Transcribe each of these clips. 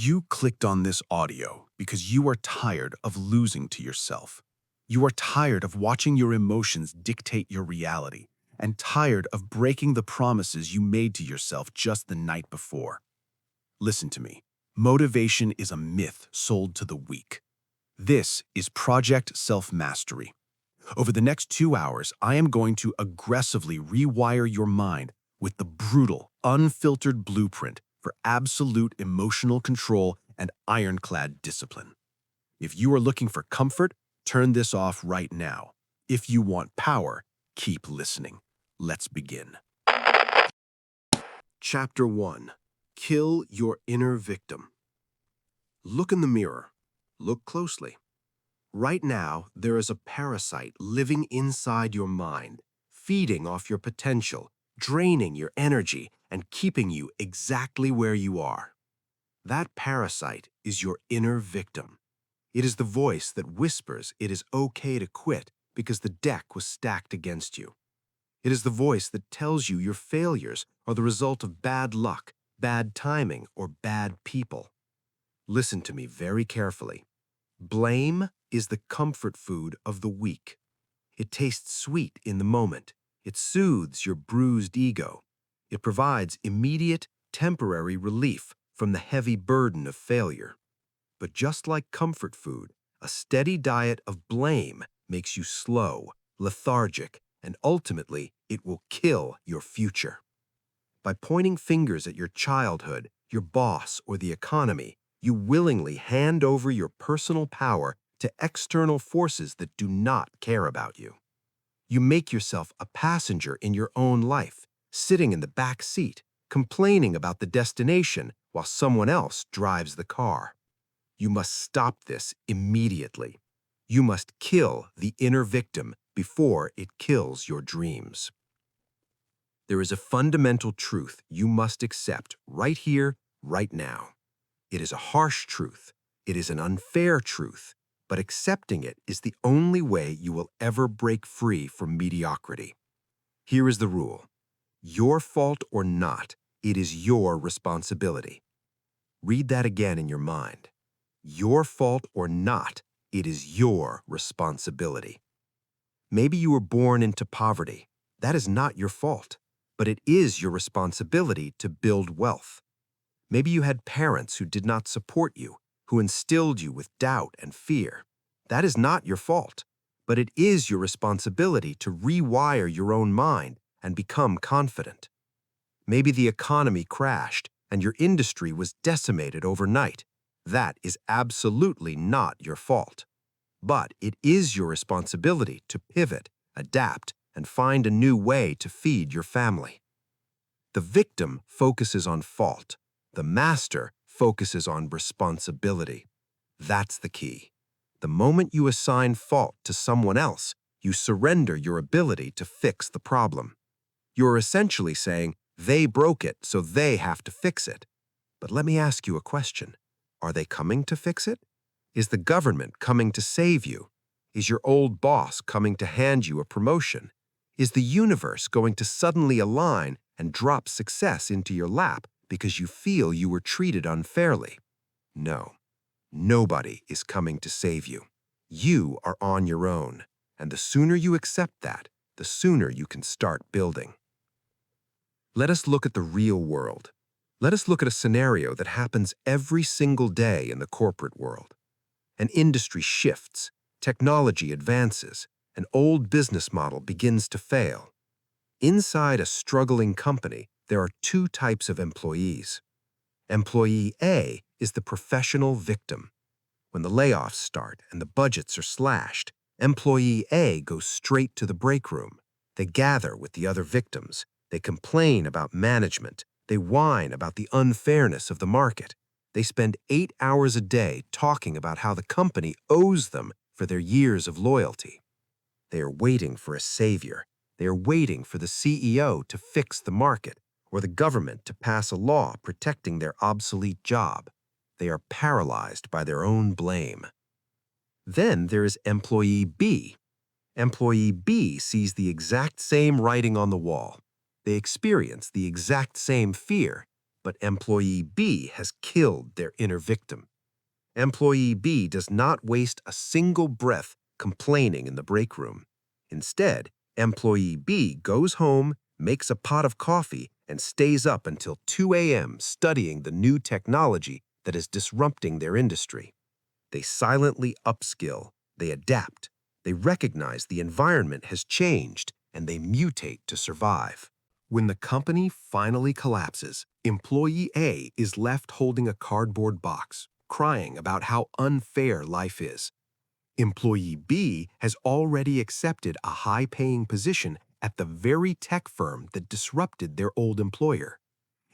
You clicked on this audio because you are tired of losing to yourself. You are tired of watching your emotions dictate your reality and tired of breaking the promises you made to yourself just the night before. Listen to me. Motivation is a myth sold to the weak. This is Project Self-Mastery. Over the next 2 hours, I am going to aggressively rewire your mind with the brutal, unfiltered blueprint for absolute emotional control and ironclad discipline. If you are looking for comfort, turn this off right now. If you want power, keep listening. Let's begin. Chapter 1. Kill your inner victim. Look in the mirror. Look closely. Right now, there is a parasite living inside your mind, feeding off your potential, draining your energy, and keeping you exactly where you are. That parasite is your inner victim. It is the voice that whispers it is okay to quit because the deck was stacked against you. It is the voice that tells you your failures are the result of bad luck, bad timing, or bad people. Listen to me very carefully. Blame is the comfort food of the weak. It tastes sweet in the moment. It soothes your bruised ego. It provides immediate, temporary relief from the heavy burden of failure. But just like comfort food, a steady diet of blame makes you slow, lethargic, and ultimately it will kill your future. By pointing fingers at your childhood, your boss, or the economy, you willingly hand over your personal power to external forces that do not care about you. You make yourself a passenger in your own life, sitting in the back seat, complaining about the destination while someone else drives the car. You must stop this immediately. You must kill the inner victim before it kills your dreams. There is a fundamental truth you must accept right here, right now. It is a harsh truth. It is an unfair truth. But accepting it is the only way you will ever break free from mediocrity. Here is the rule. Your fault or not, it is your responsibility. Read that again in your mind. Your fault or not, it is your responsibility. Maybe you were born into poverty. That is not your fault, but it is your responsibility to build wealth. Maybe you had parents who did not support you, who instilled you with doubt and fear. That is not your fault, but it is your responsibility to rewire your own mind and become confident. Maybe the economy crashed and your industry was decimated overnight. That is absolutely not your fault. But it is your responsibility to pivot, adapt, and find a new way to feed your family. The victim focuses on fault. The master focuses on responsibility. That's the key. The moment you assign fault to someone else, you surrender your ability to fix the problem. You're essentially saying, they broke it, so they have to fix it. But let me ask you a question. Are they coming to fix it? Is the government coming to save you? Is your old boss coming to hand you a promotion? Is the universe going to suddenly align and drop success into your lap because you feel you were treated unfairly? No, nobody is coming to save you. You are on your own, and the sooner you accept that, the sooner you can start building. Let us look at the real world. Let us look at a scenario that happens every single day in the corporate world. An industry shifts, technology advances, an old business model begins to fail. Inside a struggling company, there are two types of employees. Employee A is the professional victim. When the layoffs start and the budgets are slashed, Employee A goes straight to the break room. They gather with the other victims. They complain about management. They whine about the unfairness of the market. They spend 8 hours a day talking about how the company owes them for their years of loyalty. They are waiting for a savior. They are waiting for the CEO to fix the market or the government to pass a law protecting their obsolete job. They are paralyzed by their own blame. Then there is Employee B. Employee B sees the exact same writing on the wall. They experience the exact same fear. but employee B has killed their inner victim. Employee B does not waste a single breath complaining in the break room. Instead, employee B goes home, makes a pot of coffee, and stays up until 2 a.m. studying the new technology that is disrupting their industry. They silently upskill, they adapt, they recognize the environment has changed, and they mutate to survive. When the company finally collapses, employee A is left holding a cardboard box, crying about how unfair life is. Employee B has already accepted a high-paying position at the very tech firm that disrupted their old employer.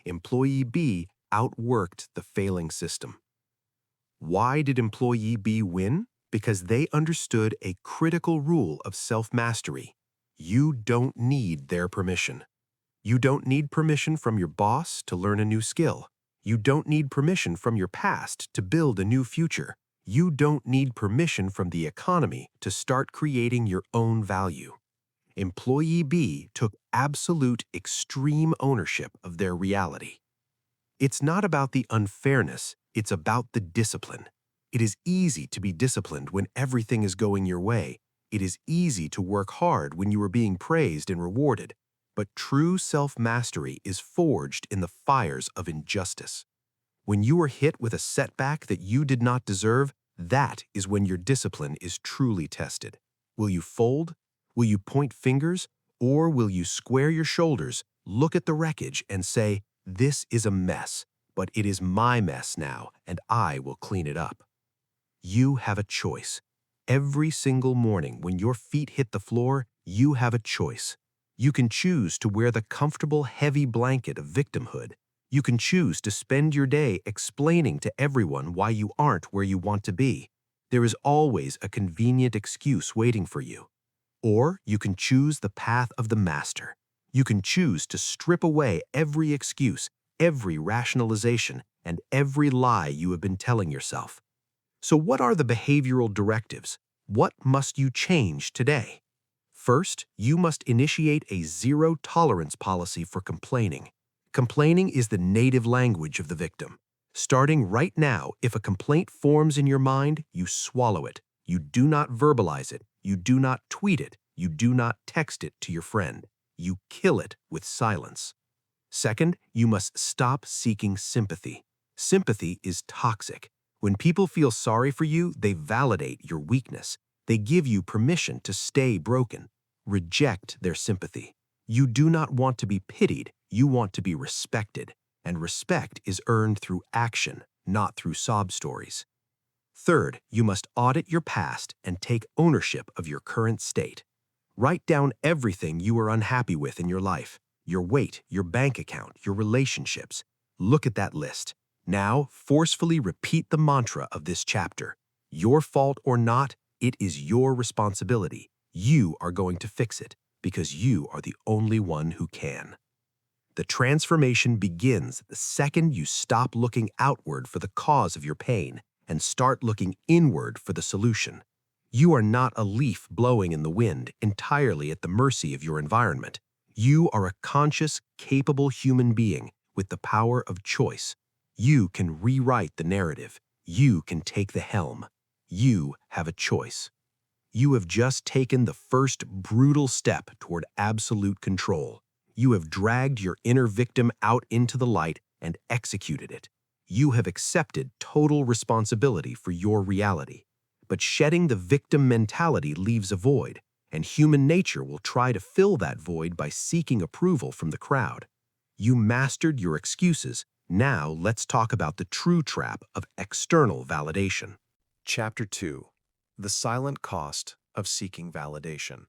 Employee B outworked the failing system. Why did employee B win? Because they understood a critical rule of self-mastery. You don't need their permission. You don't need permission from your boss to learn a new skill. You don't need permission from your past to build a new future. You don't need permission from the economy to start creating your own value. Employee B took absolute extreme ownership of their reality. It's not about the unfairness, it's about the discipline. It is easy to be disciplined when everything is going your way. It is easy to work hard when you are being praised and rewarded. But true self-mastery is forged in the fires of injustice. When you are hit with a setback that you did not deserve, that is when your discipline is truly tested. Will you fold? Will you point fingers? Or will you square your shoulders, look at the wreckage, and say, "This is a mess, but it is my mess now, and I will clean it up"? You have a choice. Every single morning when your feet hit the floor, you have a choice. You can choose to wear the comfortable, heavy blanket of victimhood. You can choose to spend your day explaining to everyone why you aren't where you want to be. There is always a convenient excuse waiting for you. Or you can choose the path of the master. You can choose to strip away every excuse, every rationalization, and every lie you have been telling yourself. So what are the behavioral directives? What must you change today? First, you must initiate a zero-tolerance policy for complaining. Complaining is the native language of the victim. Starting right now, if a complaint forms in your mind, you swallow it. You do not verbalize it. You do not tweet it. You do not text it to your friend. You kill it with silence. Second, you must stop seeking sympathy. Sympathy is toxic. When people feel sorry for you, they validate your weakness. They give you permission to stay broken. Reject their sympathy. You do not want to be pitied, you want to be respected. And respect is earned through action, not through sob stories. Third, you must audit your past and take ownership of your current state. Write down everything you are unhappy with in your life, your weight, your bank account, your relationships. Look at that list. Now, forcefully repeat the mantra of this chapter. Your fault or not, it is your responsibility. You are going to fix it because you are the only one who can. The transformation begins the second you stop looking outward for the cause of your pain and start looking inward for the solution. You are not a leaf blowing in the wind, entirely at the mercy of your environment. You are a conscious, capable human being with the power of choice. You can rewrite the narrative. You can take the helm. You have a choice. You have just taken the first brutal step toward absolute control. You have dragged your inner victim out into the light and executed it. You have accepted total responsibility for your reality. But shedding the victim mentality leaves a void, and human nature will try to fill that void by seeking approval from the crowd. You mastered your excuses. Now let's talk about the true trap of external validation. Chapter 2. The Silent Cost of Seeking Validation.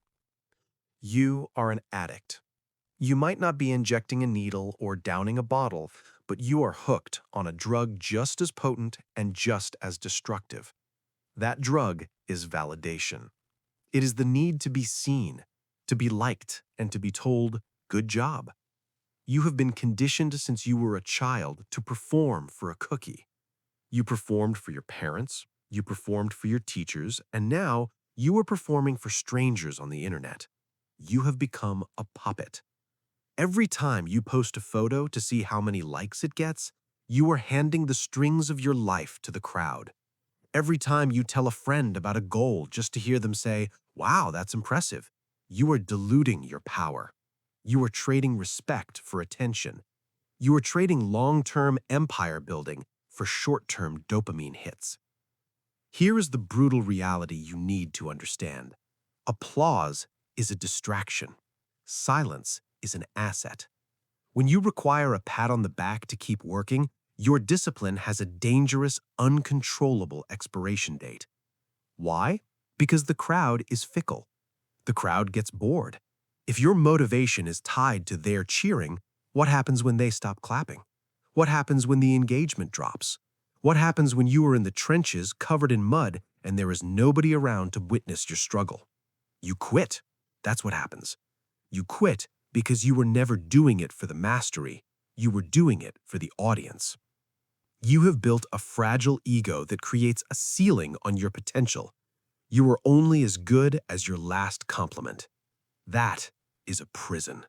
You are an addict. You might not be injecting a needle or downing a bottle, but you are hooked on a drug just as potent and just as destructive. That drug is validation. It is the need to be seen, to be liked, and to be told, "Good job." You have been conditioned since you were a child to perform for a cookie. You performed for your parents, you performed for your teachers, and now you are performing for strangers on the internet. You have become a puppet. Every time you post a photo to see how many likes it gets, you are handing the strings of your life to the crowd. Every time you tell a friend about a goal just to hear them say, "Wow, that's impressive," you are diluting your power. You are trading respect for attention. You are trading long-term empire building for short-term dopamine hits. Here is the brutal reality you need to understand. Applause is a distraction. Silence is an asset. When you require a pat on the back to keep working, your discipline has a dangerous, uncontrollable expiration date. Why? Because the crowd is fickle. The crowd gets bored. If your motivation is tied to their cheering, what happens when they stop clapping? What happens when the engagement drops? What happens when you are in the trenches covered in mud and there is nobody around to witness your struggle? You quit. That's what happens. You quit because you were never doing it for the mastery. You were doing it for the audience. You have built a fragile ego that creates a ceiling on your potential. You are only as good as your last compliment. That is a prison.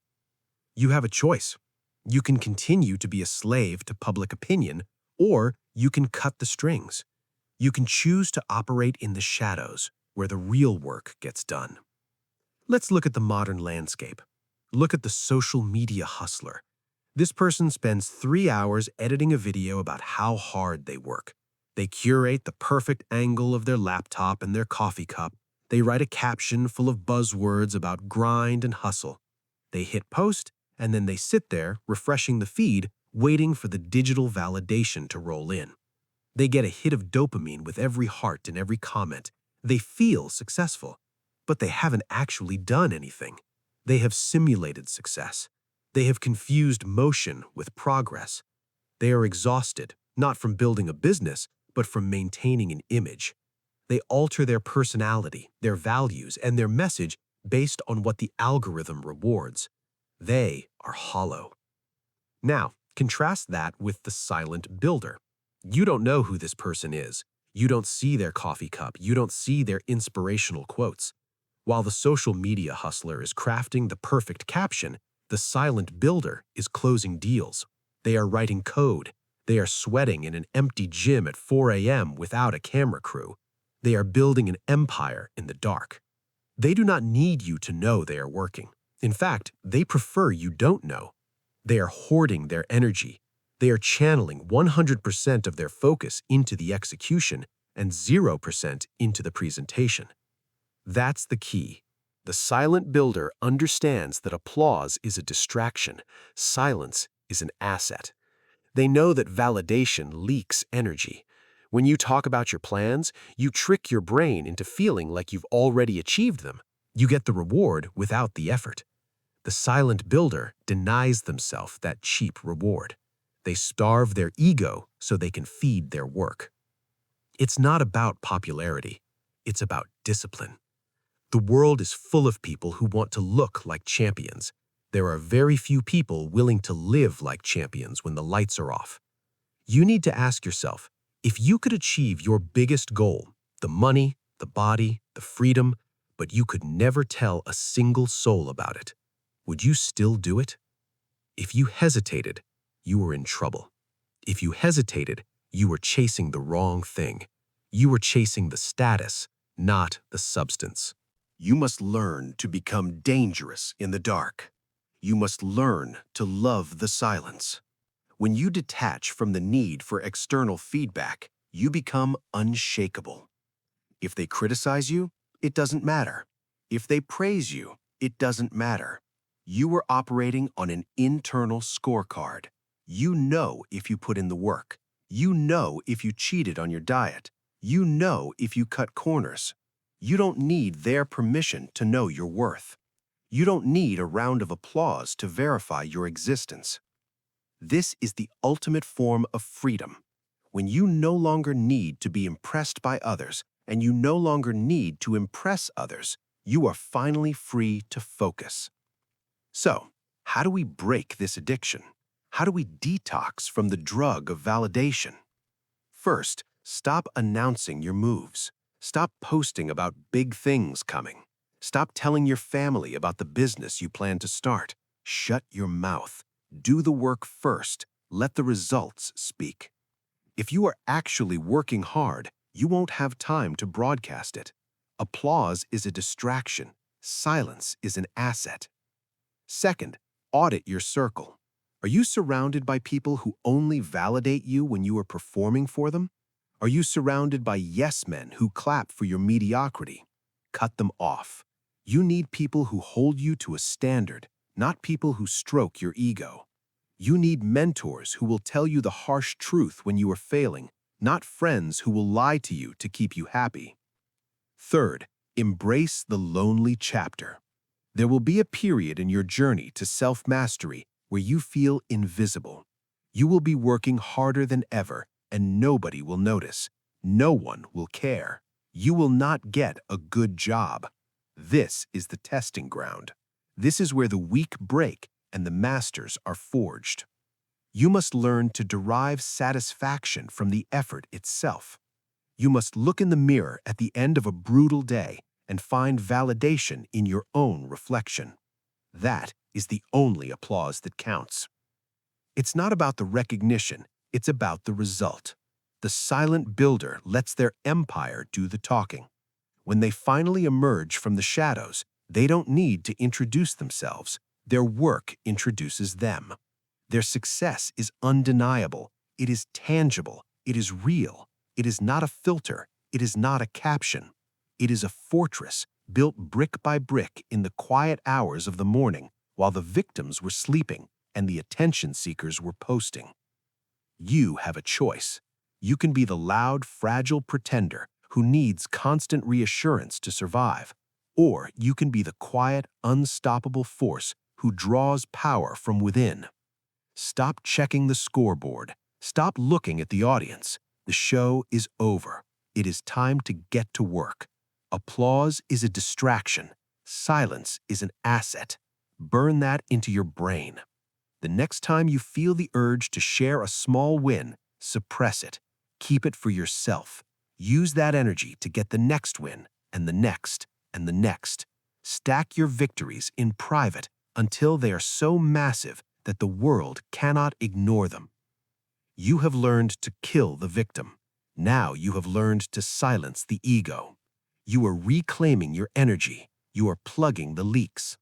You have a choice. You can continue to be a slave to public opinion, or you can cut the strings. You can choose to operate in the shadows, where the real work gets done. Let's look at the modern landscape. Look at the social media hustler. This person spends 3 hours editing a video about how hard they work. They curate the perfect angle of their laptop and their coffee cup. They write a caption full of buzzwords about grind and hustle. They hit post, and then they sit there, refreshing the feed, waiting for the digital validation to roll in. They get a hit of dopamine with every heart and every comment. They feel successful, but they haven't actually done anything. They have simulated success. They have confused motion with progress. They are exhausted, not from building a business, but from maintaining an image. They alter their personality, their values, and their message based on what the algorithm rewards. They are hollow. Now, contrast that with the silent builder. You don't know who this person is. You don't see their coffee cup. You don't see their inspirational quotes. While the social media hustler is crafting the perfect caption, the silent builder is closing deals. They are writing code. They are sweating in an empty gym at 4 a.m. without a camera crew. They are building an empire in the dark. They do not need you to know they are working. In fact, they prefer you don't know. They are hoarding their energy. They are channeling 100% of their focus into the execution and 0% into the presentation. That's the key. The silent builder understands that applause is a distraction. Silence is an asset. They know that validation leaks energy. When you talk about your plans, you trick your brain into feeling like you've already achieved them. You get the reward without the effort. The silent builder denies themselves that cheap reward. They starve their ego so they can feed their work. It's not about popularity. It's about discipline. The world is full of people who want to look like champions. There are very few people willing to live like champions when the lights are off. You need to ask yourself, if you could achieve your biggest goal, the money, the body, the freedom, but you could never tell a single soul about it, would you still do it? If you hesitated, you were in trouble. If you hesitated, you were chasing the wrong thing. You were chasing the status, not the substance. You must learn to become dangerous in the dark. You must learn to love the silence. When you detach from the need for external feedback, you become unshakable. If they criticize you, it doesn't matter. If they praise you, it doesn't matter. You are operating on an internal scorecard. You know if you put in the work. You know if you cheated on your diet. You know if you cut corners. You don't need their permission to know your worth. You don't need a round of applause to verify your existence. This is the ultimate form of freedom. When you no longer need to be impressed by others and you no longer need to impress others, you are finally free to focus. So, how do we break this addiction? How do we detox from the drug of validation? First, stop announcing your moves. Stop posting about big things coming. Stop telling your family about the business you plan to start. Shut your mouth. Do the work first. Let the results speak. If you are actually working hard, you won't have time to broadcast it. Applause is a distraction. Silence is an asset. Second, audit your circle. Are you surrounded by people who only validate you when you are performing for them? Are you surrounded by yes men who clap for your mediocrity? Cut them off. You need people who hold you to a standard, not people who stroke your ego. You need mentors who will tell you the harsh truth when you are failing, not friends who will lie to you to keep you happy. Third, embrace the lonely chapter. There will be a period in your journey to self-mastery where you feel invisible. You will be working harder than ever, and nobody will notice. No one will care. You will not get a good job. This is the testing ground. This is where the weak break and the masters are forged. You must learn to derive satisfaction from the effort itself. You must look in the mirror at the end of a brutal day and find validation in your own reflection. That is the only applause that counts. It's not about the recognition, it's about the result. The silent builder lets their empire do the talking. When they finally emerge from the shadows, they don't need to introduce themselves. Their work introduces them. Their success is undeniable. It is tangible. It is real. It is not a filter. It is not a caption. It is a fortress built brick by brick in the quiet hours of the morning while the victims were sleeping and the attention seekers were posting. You have a choice. You can be the loud, fragile pretender who needs constant reassurance to survive, or you can be the quiet, unstoppable force who draws power from within. Stop checking the scoreboard. Stop looking at the audience. The show is over. It is time to get to work. Applause is a distraction. Silence is an asset. Burn that into your brain. The next time you feel the urge to share a small win, suppress it. Keep it for yourself. Use that energy to get the next win, and the next, and the next. Stack your victories in private until they are so massive that the world cannot ignore them. You have learned to kill the victim. Now you have learned to silence the ego. You are reclaiming your energy. You are plugging the leaks.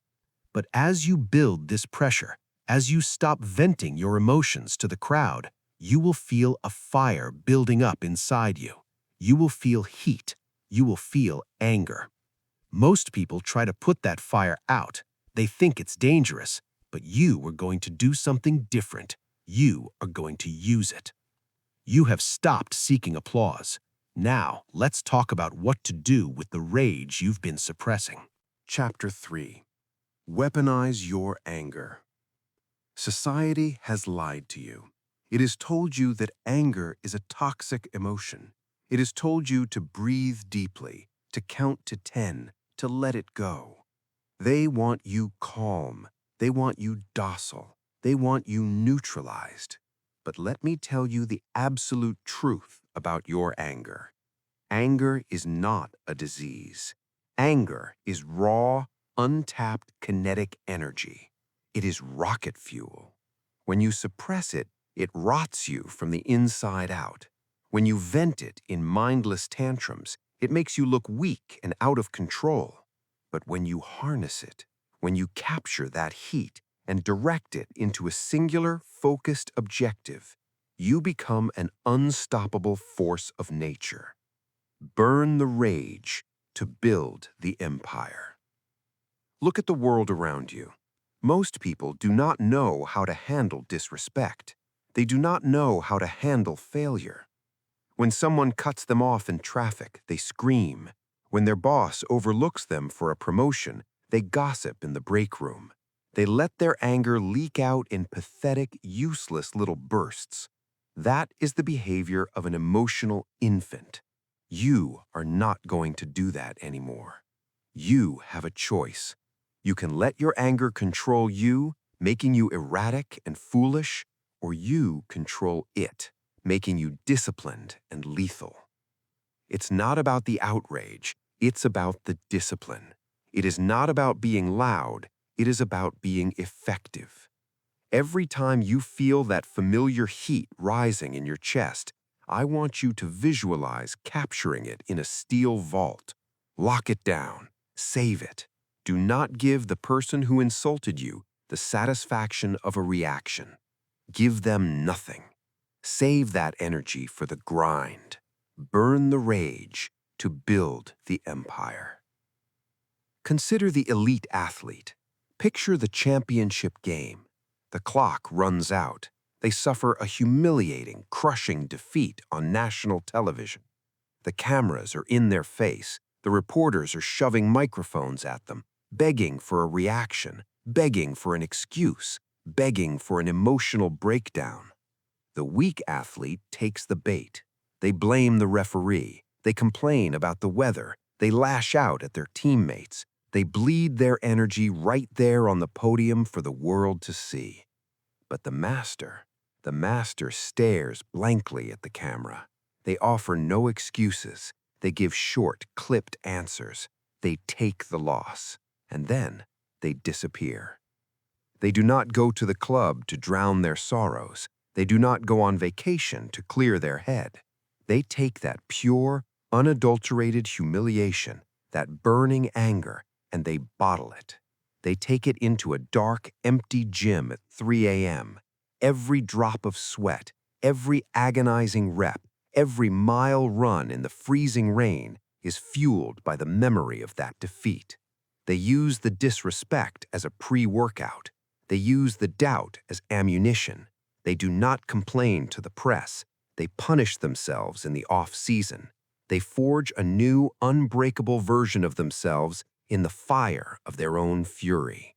But as you build this pressure, as you stop venting your emotions to the crowd, you will feel a fire building up inside you. You will feel heat. You will feel anger. Most people try to put that fire out. They think it's dangerous, but you are going to do something different. You are going to use it. You have stopped seeking applause. Now, let's talk about what to do with the rage you've been suppressing. Chapter 3. Weaponize your anger. Society has lied to you. It has told you that anger is a toxic emotion. It has told you to breathe deeply, to count to 10, to let it go. They want you calm. They want you docile. They want you neutralized. But let me tell you the absolute truth about your anger. Anger is not a disease. Anger is raw, untapped kinetic energy. It is rocket fuel. When you suppress it, it rots you from the inside out. When you vent it in mindless tantrums, it makes you look weak and out of control. But when you harness it, when you capture that heat and direct it into a singular, focused objective, you become an unstoppable force of nature. Burn the rage to build the empire. Look at the world around you. Most people do not know how to handle disrespect. They do not know how to handle failure. When someone cuts them off in traffic, they scream. When their boss overlooks them for a promotion, they gossip in the break room. They let their anger leak out in pathetic, useless little bursts. That is the behavior of an emotional infant. You are not going to do that anymore. You have a choice. You can let your anger control you, making you erratic and foolish, or you control it, making you disciplined and lethal. It's not about the outrage, it's about the discipline. It is not about being loud, It is about being effective. Every time you feel that familiar heat rising in your chest, I want you to visualize capturing it in a steel vault. Lock it down. Save it. Do not give the person who insulted you the satisfaction of a reaction. Give them nothing. Save that energy for the grind. Burn the rage to build the empire. Consider the elite athlete. Picture the championship game. The clock runs out. They suffer a humiliating, crushing defeat on national television. The cameras are in their face. The reporters are shoving microphones at them, begging for a reaction, begging for an excuse, begging for an emotional breakdown. The weak athlete takes the bait. They blame the referee. They complain about the weather. They lash out at their teammates. They bleed their energy right there on the podium for the world to see. But the master stares blankly at the camera. They offer no excuses. They give short, clipped answers. They take the loss. And then they disappear. They do not go to the club to drown their sorrows. They do not go on vacation to clear their head. They take that pure, unadulterated humiliation, that burning anger, and they bottle it. They take it into a dark, empty gym at 3 a.m. Every drop of sweat, every agonizing rep, every mile run in the freezing rain is fueled by the memory of that defeat. They use the disrespect as a pre-workout. They use the doubt as ammunition. They do not complain to the press. They punish themselves in the off-season. They forge a new, unbreakable version of themselves in the fire of their own fury.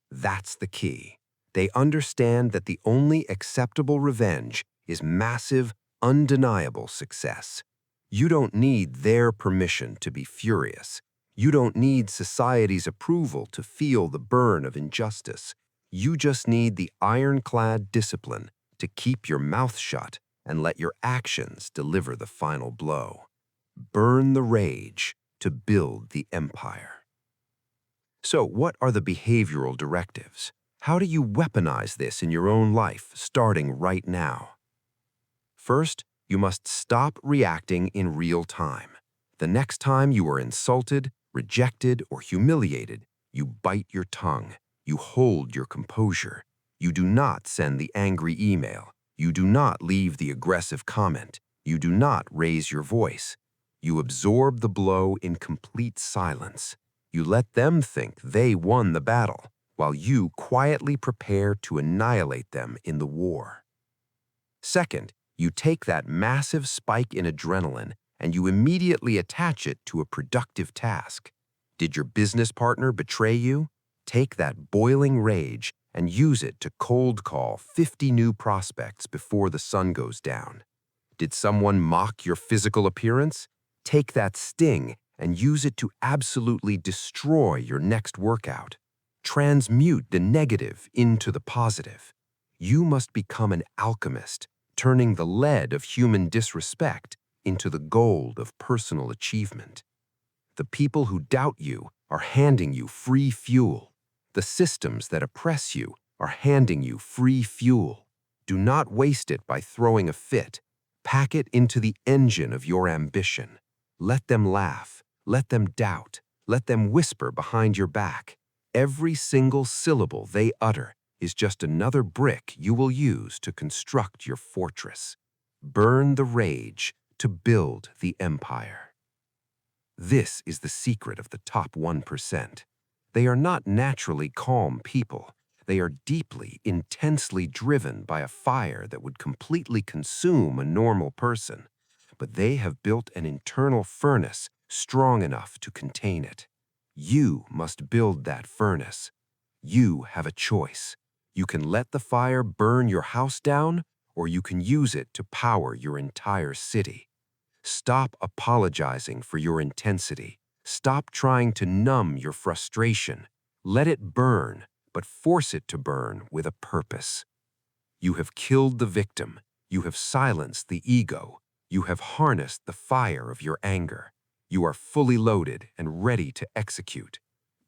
That's the key. They understand that the only acceptable revenge is massive, undeniable success. You don't need their permission to be furious. You don't need society's approval to feel the burn of injustice. You just need the ironclad discipline to keep your mouth shut and let your actions deliver the final blow. Burn the rage to build the empire. So, what are the behavioral directives? How do you weaponize this in your own life, starting right now? First, you must stop reacting in real time. The next time you are insulted, rejected, or humiliated, you bite your tongue. You hold your composure. You do not send the angry email. You do not leave the aggressive comment. You do not raise your voice. You absorb the blow in complete silence. You let them think they won the battle, while you quietly prepare to annihilate them in the war. Second, you take that massive spike in adrenaline and you immediately attach it to a productive task. Did your business partner betray you? Take that boiling rage and use it to cold call 50 new prospects before the sun goes down. Did someone mock your physical appearance? Take that sting and use it to absolutely destroy your next workout. Transmute the negative into the positive. You must become an alchemist, turning the lead of human disrespect into the gold of personal achievement. The people who doubt you are handing you free fuel. The systems that oppress you are handing you free fuel. Do not waste it by throwing a fit. Pack it into the engine of your ambition. Let them laugh. Let them doubt. Let them whisper behind your back. Every single syllable they utter is just another brick you will use to construct your fortress. Burn the rage to build the empire. This is the secret of the top 1%. They are not naturally calm people. They are deeply, intensely driven by a fire that would completely consume a normal person. But they have built an internal furnace strong enough to contain it. You must build that furnace. You have a choice. You can let the fire burn your house down, or you can use it to power your entire city. Stop apologizing for your intensity. Stop trying to numb your frustration. Let it burn, but force it to burn with a purpose. You have killed the victim. You have silenced the ego. You have harnessed the fire of your anger. You are fully loaded and ready to execute.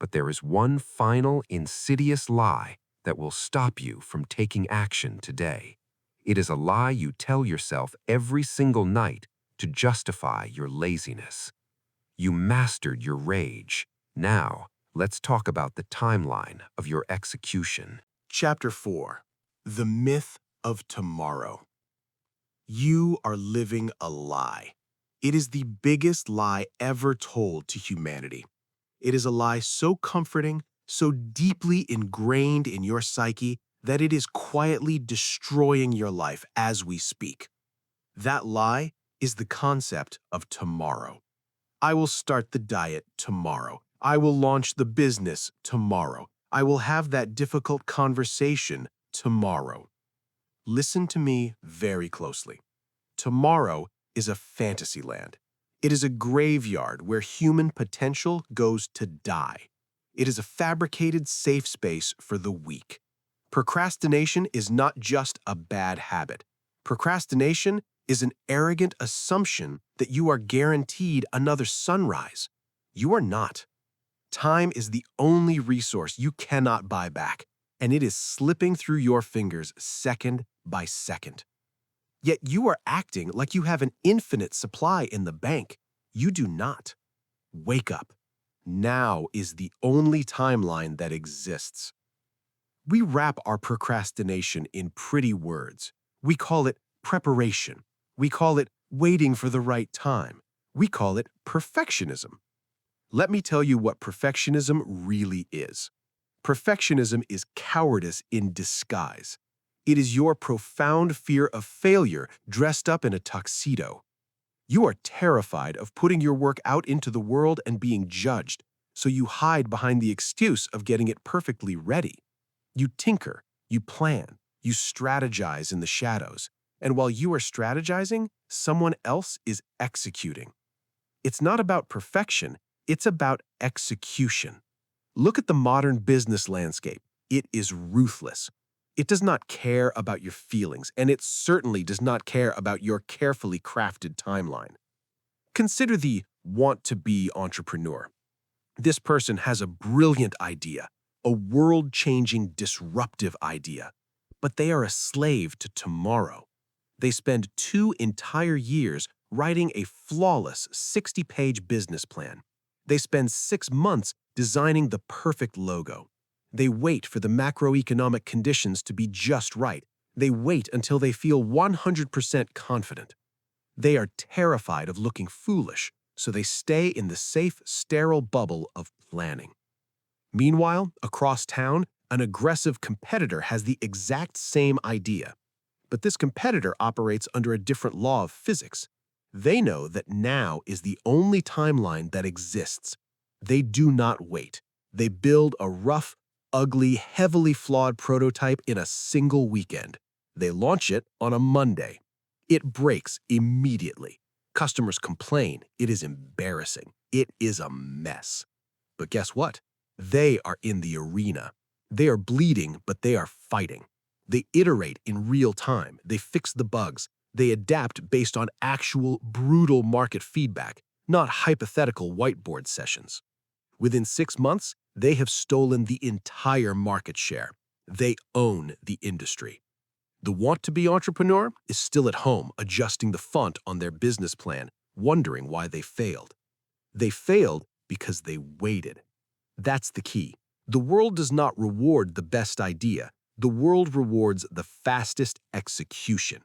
But there is one final insidious lie that will stop you from taking action today. It is a lie you tell yourself every single night to justify your laziness. You mastered your rage. Now, let's talk about the timeline of your execution. Chapter 4. The Myth of Tomorrow. You are living a lie. It is the biggest lie ever told to humanity. It is a lie so comforting, so deeply ingrained in your psyche that it is quietly destroying your life as we speak. That lie is the concept of tomorrow. I will start the diet tomorrow. I will launch the business tomorrow. I will have that difficult conversation tomorrow. Listen to me very closely. Tomorrow is a fantasy land. It is a graveyard where human potential goes to die. It is a fabricated safe space for the weak. Procrastination is not just a bad habit. Procrastination is an arrogant assumption that you are guaranteed another sunrise. You are not. Time is the only resource you cannot buy back, and it is slipping through your fingers second by second. Yet you are acting like you have an infinite supply in the bank. You do not. Wake up. Now is the only timeline that exists. We wrap our procrastination in pretty words. We call it preparation. We call it waiting for the right time. We call it perfectionism. Let me tell you what perfectionism really is. Perfectionism is cowardice in disguise. It is your profound fear of failure dressed up in a tuxedo. You are terrified of putting your work out into the world and being judged, so you hide behind the excuse of getting it perfectly ready. You tinker, you plan, you strategize in the shadows, and while you are strategizing, someone else is executing. It's not about perfection, it's about execution. Look at the modern business landscape. It is ruthless. It does not care about your feelings, and it certainly does not care about your carefully crafted timeline. Consider the want-to-be entrepreneur. This person has a brilliant idea, a world-changing, disruptive idea, but they are a slave to tomorrow. They spend 2 entire years writing a flawless 60-page business plan. They spend 6 months designing the perfect logo. They wait for the macroeconomic conditions to be just right. They wait until they feel 100% confident. They are terrified of looking foolish, so they stay in the safe, sterile bubble of planning. Meanwhile, across town, an aggressive competitor has the exact same idea. But this competitor operates under a different law of physics. They know that now is the only timeline that exists. They do not wait. They build a rough, ugly, heavily flawed prototype in a single weekend. They launch it on a Monday. It breaks immediately. Customers complain. It is embarrassing. It is a mess. But guess what? They are in the arena. They are bleeding, but they are fighting. They iterate in real time. They fix the bugs. They adapt based on actual, brutal market feedback, not hypothetical whiteboard sessions. Within 6 months, they have stolen the entire market share. They own the industry. The want-to-be entrepreneur is still at home adjusting the font on their business plan, wondering why they failed. They failed because they waited. That's the key. The world does not reward the best idea. The world rewards the fastest execution.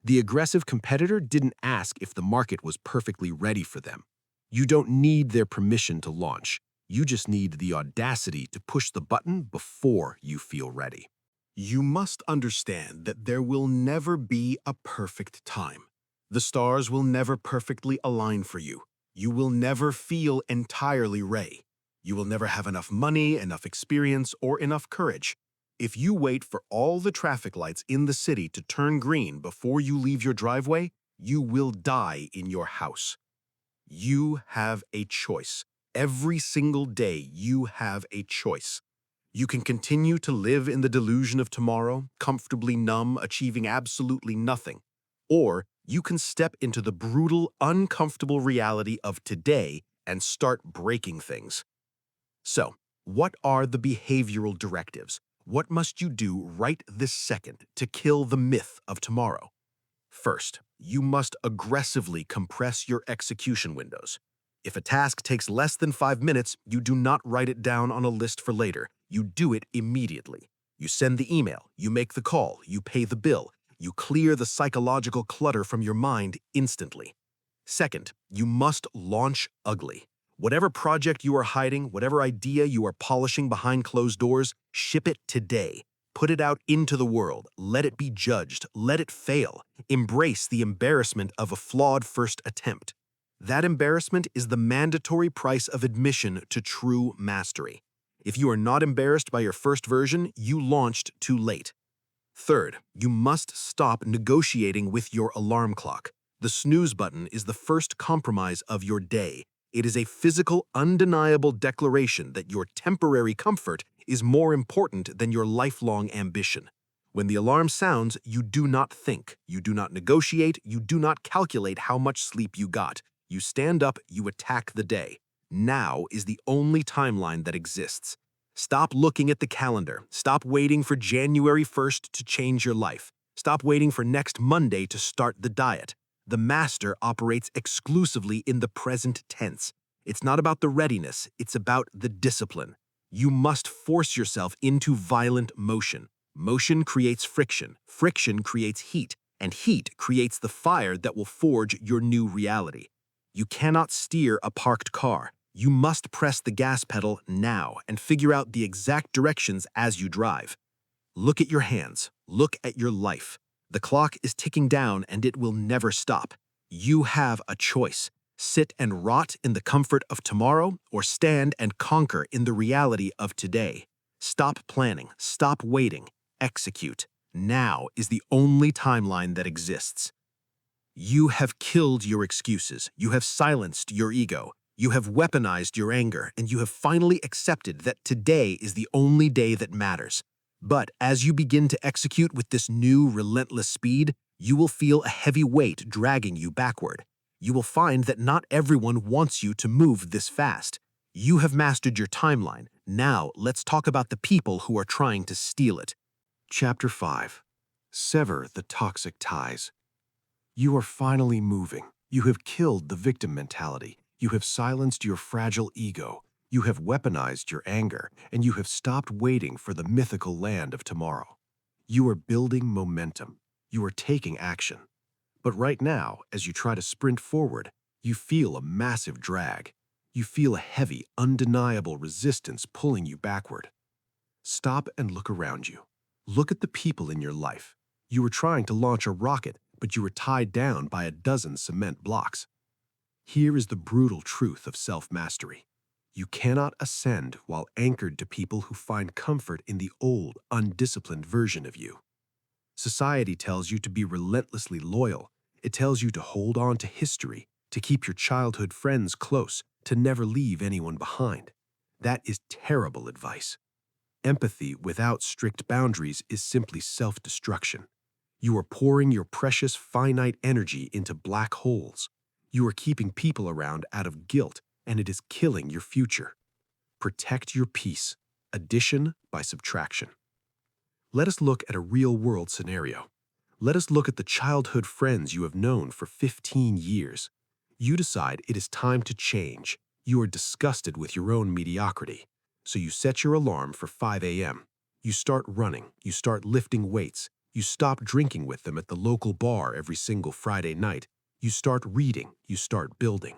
The aggressive competitor didn't ask if the market was perfectly ready for them. You don't need their permission to launch. You just need the audacity to push the button before you feel ready. You must understand that there will never be a perfect time. The stars will never perfectly align for you. You will never feel entirely ready. You will never have enough money, enough experience, or enough courage. If you wait for all the traffic lights in the city to turn green before you leave your driveway, you will die in your house. You have a choice. Every single day, you have a choice. You can continue to live in the delusion of tomorrow, comfortably numb, achieving absolutely nothing. Or you can step into the brutal, uncomfortable reality of today and start breaking things. So, What are the behavioral directives? What must you do right this second to kill the myth of tomorrow? First, you must aggressively compress your execution windows. If a task takes less than 5 minutes, you do not write it down on a list for later. You do it immediately. You send the email, you make the call, you pay the bill, you clear the psychological clutter from your mind instantly. Second, you must launch ugly. Whatever project you are hiding, whatever idea you are polishing behind closed doors, ship it today. Put it out into the world. Let it be judged. Let it fail. Embrace the embarrassment of a flawed first attempt. That embarrassment is the mandatory price of admission to true mastery. If you are not embarrassed by your first version, you launched too late. Third, you must stop negotiating with your alarm clock. The snooze button is the first compromise of your day. It is a physical, undeniable declaration that your temporary comfort is more important than your lifelong ambition. When the alarm sounds, you do not think, you do not negotiate, you do not calculate how much sleep you got. You stand up, you attack the day. Now is the only timeline that exists. Stop looking at the calendar. Stop waiting for January 1st to change your life. Stop waiting for next Monday to start the diet. The master operates exclusively in the present tense. It's not about the readiness, it's about the discipline. You must force yourself into violent motion. Motion creates friction, friction creates heat, and heat creates the fire that will forge your new reality. You cannot steer a parked car. You must press the gas pedal now and figure out the exact directions as you drive. Look at your hands. Look at your life. The clock is ticking down and it will never stop. You have a choice. Sit and rot in the comfort of tomorrow or stand and conquer in the reality of today. Stop planning. Stop waiting. Execute. Now is the only timeline that exists. You have killed your excuses. You have silenced your ego. You have weaponized your anger, and you have finally accepted that today is the only day that matters. But as you begin to execute with this new, relentless speed, you will feel a heavy weight dragging you backward. You will find that not everyone wants you to move this fast. You have mastered your timeline. Now, let's talk about the people who are trying to steal it. Chapter 5. Sever the toxic ties. You are finally moving. You have killed the victim mentality. You have silenced your fragile ego. You have weaponized your anger, and you have stopped waiting for the mythical land of tomorrow. You are building momentum. You are taking action. But right now, as you try to sprint forward, you feel a massive drag. You feel a heavy, undeniable resistance pulling you backward. Stop and look around you. Look at the people in your life. You were trying to launch a rocket, but you were tied down by a dozen cement blocks. Here is the brutal truth of self-mastery. You cannot ascend while anchored to people who find comfort in the old, undisciplined version of you. Society tells you to be relentlessly loyal. It tells you to hold on to history, to keep your childhood friends close, to never leave anyone behind. That is terrible advice. Empathy without strict boundaries is simply self-destruction. You are pouring your precious, finite energy into black holes. You are keeping people around out of guilt, and it is killing your future. Protect your peace. Addition by subtraction. Let us look at a real-world scenario. Let us look at the childhood friends you have known for 15 years. You decide it is time to change. You are disgusted with your own mediocrity. So you set your alarm for 5 a.m. You start running. You start lifting weights. You stop drinking with them at the local bar every single Friday night. You start reading. You start building.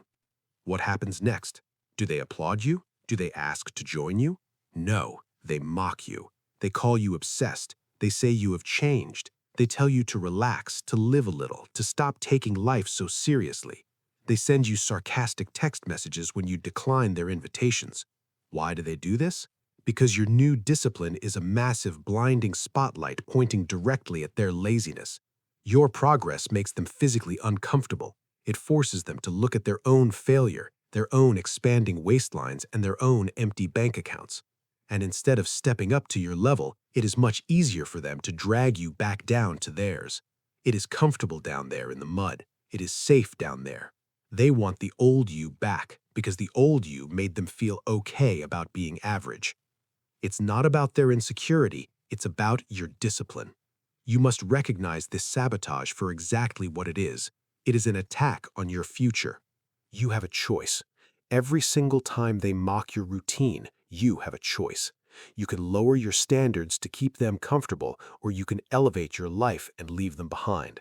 What happens next? Do they applaud you? Do they ask to join you? No, they mock you. They call you obsessed. They say you have changed. They tell you to relax, to live a little, to stop taking life so seriously. They send you sarcastic text messages when you decline their invitations. Why do they do this? Because your new discipline is a massive, blinding spotlight pointing directly at their laziness. Your progress makes them physically uncomfortable. It forces them to look at their own failure, their own expanding waistlines, and their own empty bank accounts. And instead of stepping up to your level, it is much easier for them to drag you back down to theirs. It is comfortable down there in the mud. It is safe down there. They want the old you back because the old you made them feel okay about being average. It's not about their insecurity, it's about your discipline. You must recognize this sabotage for exactly what it is. It is an attack on your future. You have a choice. Every single time they mock your routine, you have a choice. You can lower your standards to keep them comfortable, or you can elevate your life and leave them behind.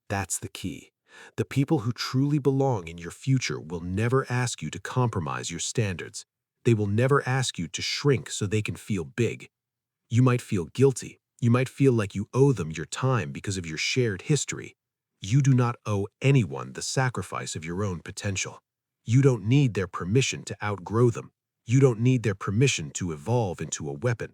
That's the key. The people who truly belong in your future will never ask you to compromise your standards. They will never ask you to shrink so they can feel big. You might feel guilty. You might feel like you owe them your time because of your shared history. You do not owe anyone the sacrifice of your own potential. You don't need their permission to outgrow them. You don't need their permission to evolve into a weapon.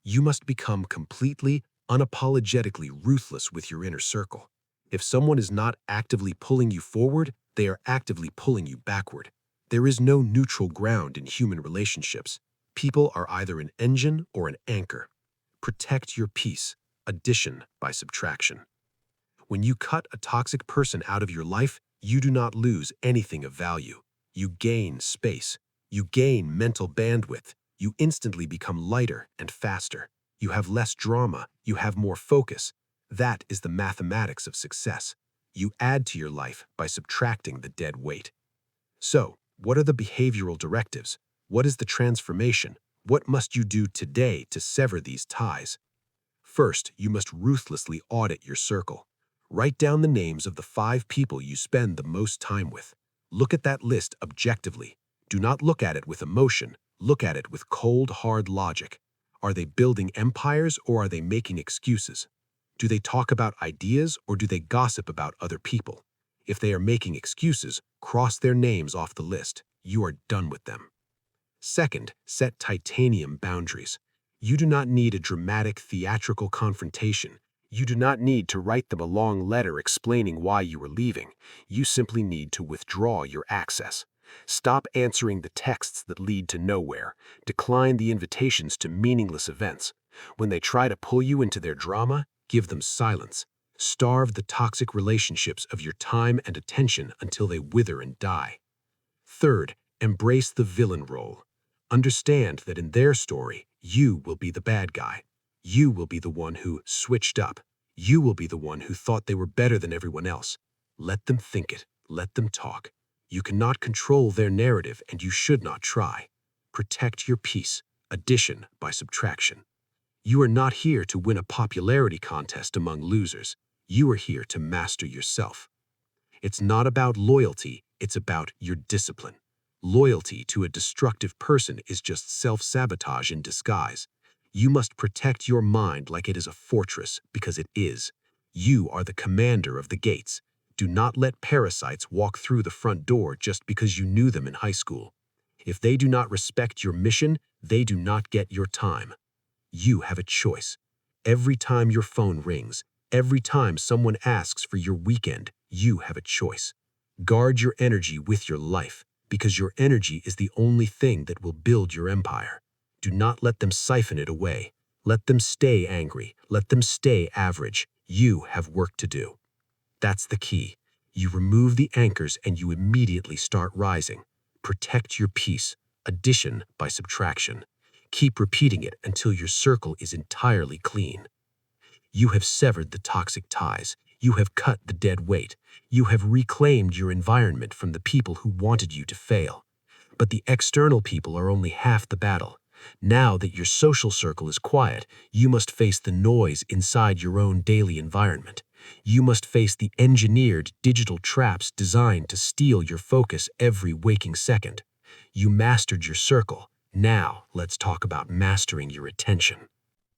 You must become completely, unapologetically ruthless with your inner circle. If someone is not actively pulling you forward, they are actively pulling you backward. There is no neutral ground in human relationships. People are either an engine or an anchor. Protect your peace, addition by subtraction. When you cut a toxic person out of your life, you do not lose anything of value. You gain space. You gain mental bandwidth. You instantly become lighter and faster. You have less drama. You have more focus. That is the mathematics of success. You add to your life by subtracting the dead weight. So, what are the behavioral directives? What is the transformation? What must you do today to sever these ties? First, you must ruthlessly audit your circle. Write down the names of the 5 people you spend the most time with. Look at that list objectively. Do not look at it with emotion. Look at it with cold, hard logic. Are they building empires or are they making excuses? Do they talk about ideas or do they gossip about other people? If they are making excuses, cross their names off the list. You are done with them. Second, set titanium boundaries. You do not need a dramatic, theatrical confrontation. You do not need to write them a long letter explaining why you are leaving. You simply need to withdraw your access. Stop answering the texts that lead to nowhere. Decline the invitations to meaningless events. When they try to pull you into their drama, give them silence. Starve the toxic relationships of your time and attention until they wither and die. Third, embrace the villain role. Understand that in their story, you will be the bad guy. You will be the one who switched up. You will be the one who thought they were better than everyone else. Let them think it. Let them talk. You cannot control their narrative and you should not try. Protect your peace. Addition by subtraction. You are not here to win a popularity contest among losers. You are here to master yourself. It's not about loyalty, it's about your discipline. Loyalty to a destructive person is just self-sabotage in disguise. You must protect your mind like it is a fortress, because it is. You are the commander of the gates. Do not let parasites walk through the front door just because you knew them in high school. If they do not respect your mission, they do not get your time. You have a choice. Every time your phone rings, every time someone asks for your weekend, you have a choice. Guard your energy with your life, because your energy is the only thing that will build your empire. Do not let them siphon it away. Let them stay angry. Let them stay average. You have work to do. That's the key. You remove the anchors and you immediately start rising. Protect your peace. Addition by subtraction. Keep repeating it until your circle is entirely clean. You have severed the toxic ties. You have cut the dead weight. You have reclaimed your environment from the people who wanted you to fail. But the external people are only half the battle. Now that your social circle is quiet, you must face the noise inside your own daily environment. You must face the engineered digital traps designed to steal your focus every waking second. You mastered your circle. Now let's talk about mastering your attention.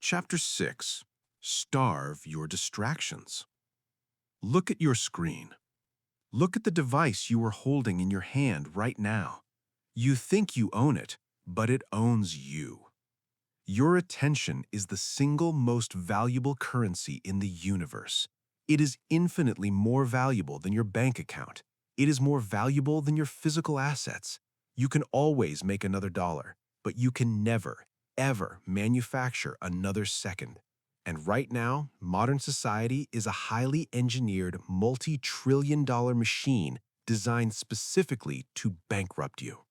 Chapter 6. Starve your distractions. Look at your screen. Look at the device you are holding in your hand right now. You think you own it, but it owns you. Your attention is the single most valuable currency in the universe. It is infinitely more valuable than your bank account. It is more valuable than your physical assets. You can always make another dollar, but you can never, ever manufacture another second. And right now, modern society is a highly engineered, multi-trillion-dollar machine designed specifically to bankrupt you.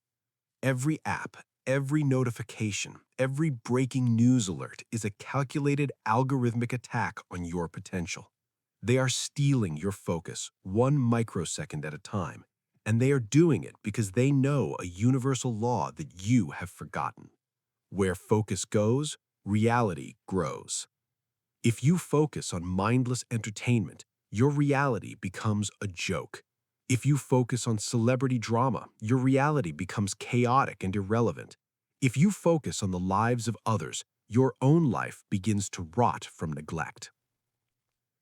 Every app, every notification, every breaking news alert is a calculated algorithmic attack on your potential. They are stealing your focus 1 microsecond at a time, and they are doing it because they know a universal law that you have forgotten. Where focus goes, reality grows. If you focus on mindless entertainment, your reality becomes a joke. If you focus on celebrity drama, your reality becomes chaotic and irrelevant. If you focus on the lives of others, your own life begins to rot from neglect.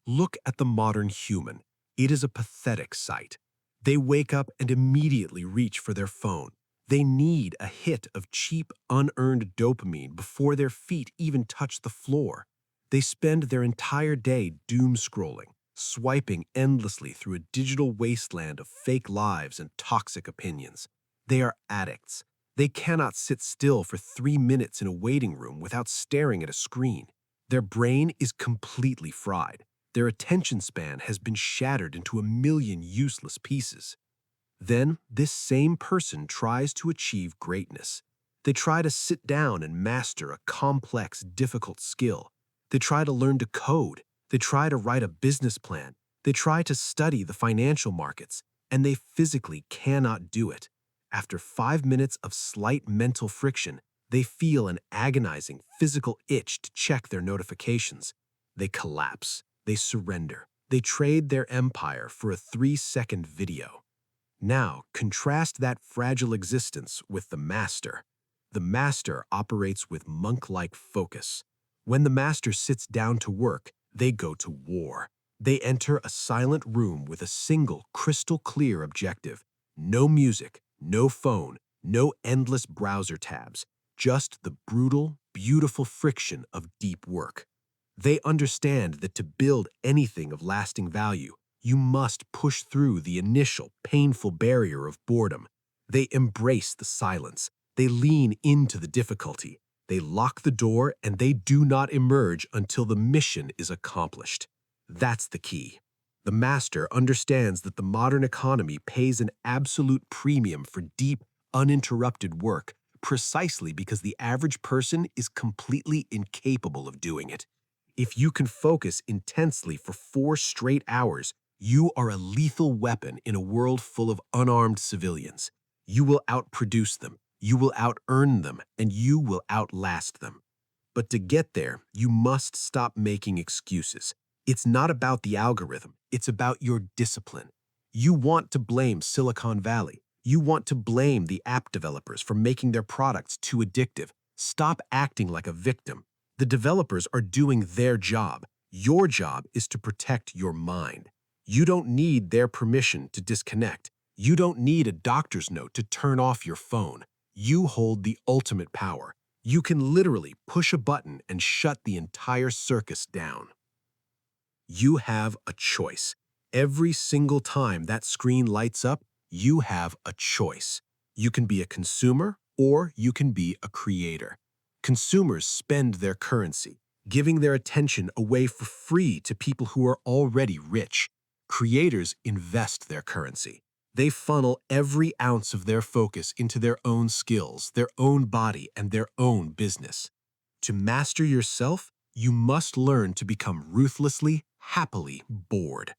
Look at the modern human. It is a pathetic sight. They wake up and immediately reach for their phone. They need a hit of cheap, unearned dopamine before their feet even touch the floor. They spend their entire day doom scrolling, swiping endlessly through a digital wasteland of fake lives and toxic opinions. They are addicts. They cannot sit still for 3 minutes in a waiting room without staring at a screen. Their brain is completely fried. Their attention span has been shattered into a million useless pieces. Then, this same person tries to achieve greatness. They try to sit down and master a complex, difficult skill. They try to learn to code. They try to write a business plan. They try to study the financial markets, and they physically cannot do it. After 5 minutes of slight mental friction, they feel an agonizing physical itch to check their notifications. They collapse. They surrender. They trade their empire for a 3-second video. Now, contrast that fragile existence with the master. The master operates with monk-like focus. When the master sits down to work, they go to war. They enter a silent room with a single, crystal-clear objective. No music, no phone, no endless browser tabs. Just the brutal, beautiful friction of deep work. They understand that to build anything of lasting value, you must push through the initial, painful barrier of boredom. They embrace the silence. They lean into the difficulty. They lock the door and they do not emerge until the mission is accomplished. That's the key. The master understands that the modern economy pays an absolute premium for deep, uninterrupted work, precisely because the average person is completely incapable of doing it. If you can focus intensely for 4 straight hours, you are a lethal weapon in a world full of unarmed civilians. You will outproduce them, you will out-earn them, and you will outlast them. But to get there, you must stop making excuses. It's not about the algorithm, it's about your discipline. You want to blame Silicon Valley. You want to blame the app developers for making their products too addictive. Stop acting like a victim. The developers are doing their job. Your job is to protect your mind. You don't need their permission to disconnect. You don't need a doctor's note to turn off your phone. You hold the ultimate power. You can literally push a button and shut the entire circus down. You have a choice. Every single time that screen lights up, you have a choice. You can be a consumer or you can be a creator. Consumers spend their currency, giving their attention away for free to people who are already rich. Creators invest their currency. They funnel every ounce of their focus into their own skills, their own body, and their own business. To master yourself, you must learn to become ruthlessly, happily bored.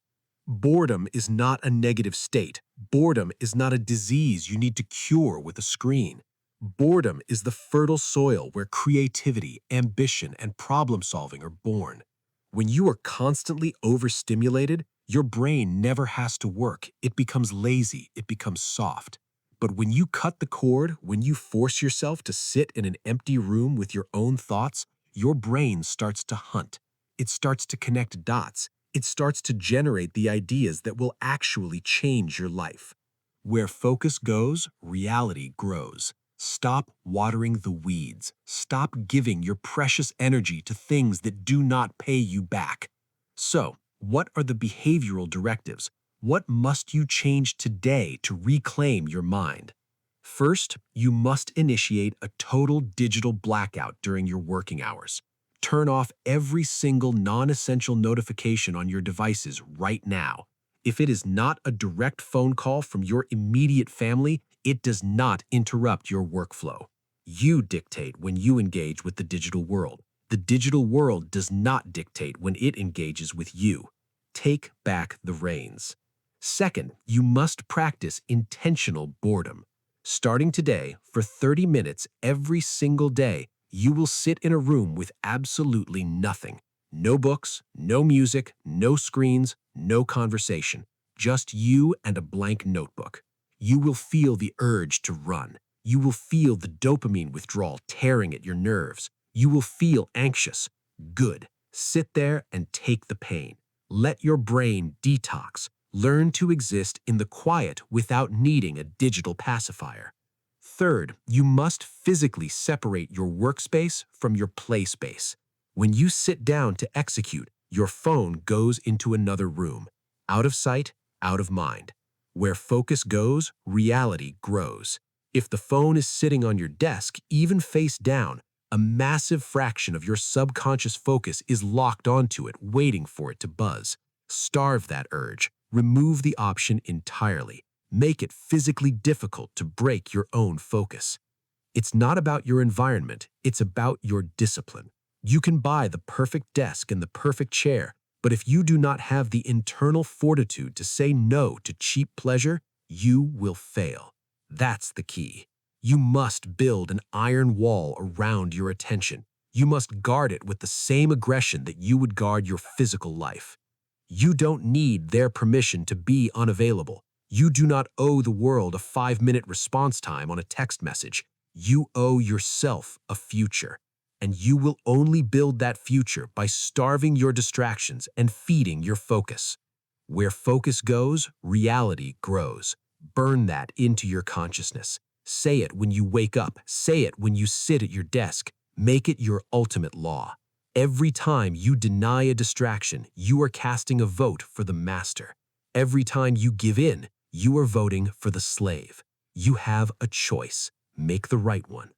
Boredom is not a negative state. Boredom is not a disease you need to cure with a screen. Boredom is the fertile soil where creativity, ambition, and problem-solving are born. When you are constantly overstimulated, your brain never has to work. It becomes lazy. It becomes soft. But when you cut the cord, when you force yourself to sit in an empty room with your own thoughts, your brain starts to hunt. It starts to connect dots. It starts to generate the ideas that will actually change your life. Where focus goes, reality grows. Stop watering the weeds. Stop giving your precious energy to things that do not pay you back. So, what are the behavioral directives? What must you change today to reclaim your mind? First, you must initiate a total digital blackout during your working hours. Turn off every single non-essential notification on your devices right now. If it is not a direct phone call from your immediate family, it does not interrupt your workflow. You dictate when you engage with the digital world. The digital world does not dictate when it engages with you. Take back the reins. Second, you must practice intentional boredom. Starting today, for 30 minutes every single day, you will sit in a room with absolutely nothing. No books, no music, no screens, no conversation. Just you and a blank notebook. You will feel the urge to run. You will feel the dopamine withdrawal tearing at your nerves. You will feel anxious. Good. Sit there and take the pain. Let your brain detox. Learn to exist in the quiet without needing a digital pacifier. Third, you must physically separate your workspace from your play space. When you sit down to execute, your phone goes into another room. Out of sight, out of mind. Where focus goes, reality grows. If the phone is sitting on your desk, even face down, a massive fraction of your subconscious focus is locked onto it, waiting for it to buzz. Starve that urge. Remove the option entirely. Make it physically difficult to break your own focus. It's not about your environment, it's about your discipline. You can buy the perfect desk and the perfect chair, but if you do not have the internal fortitude to say no to cheap pleasure, you will fail. That's the key. You must build an iron wall around your attention. You must guard it with the same aggression that you would guard your physical life. You don't need their permission to be unavailable. You do not owe the world a 5-minute response time on a text message. You owe yourself a future. And you will only build that future by starving your distractions and feeding your focus. Where focus goes, reality grows. Burn that into your consciousness. Say it when you wake up. Say it when you sit at your desk. Make it your ultimate law. Every time you deny a distraction, you are casting a vote for the master. Every time you give in, you are voting for the slave. You have a choice. Make the right one.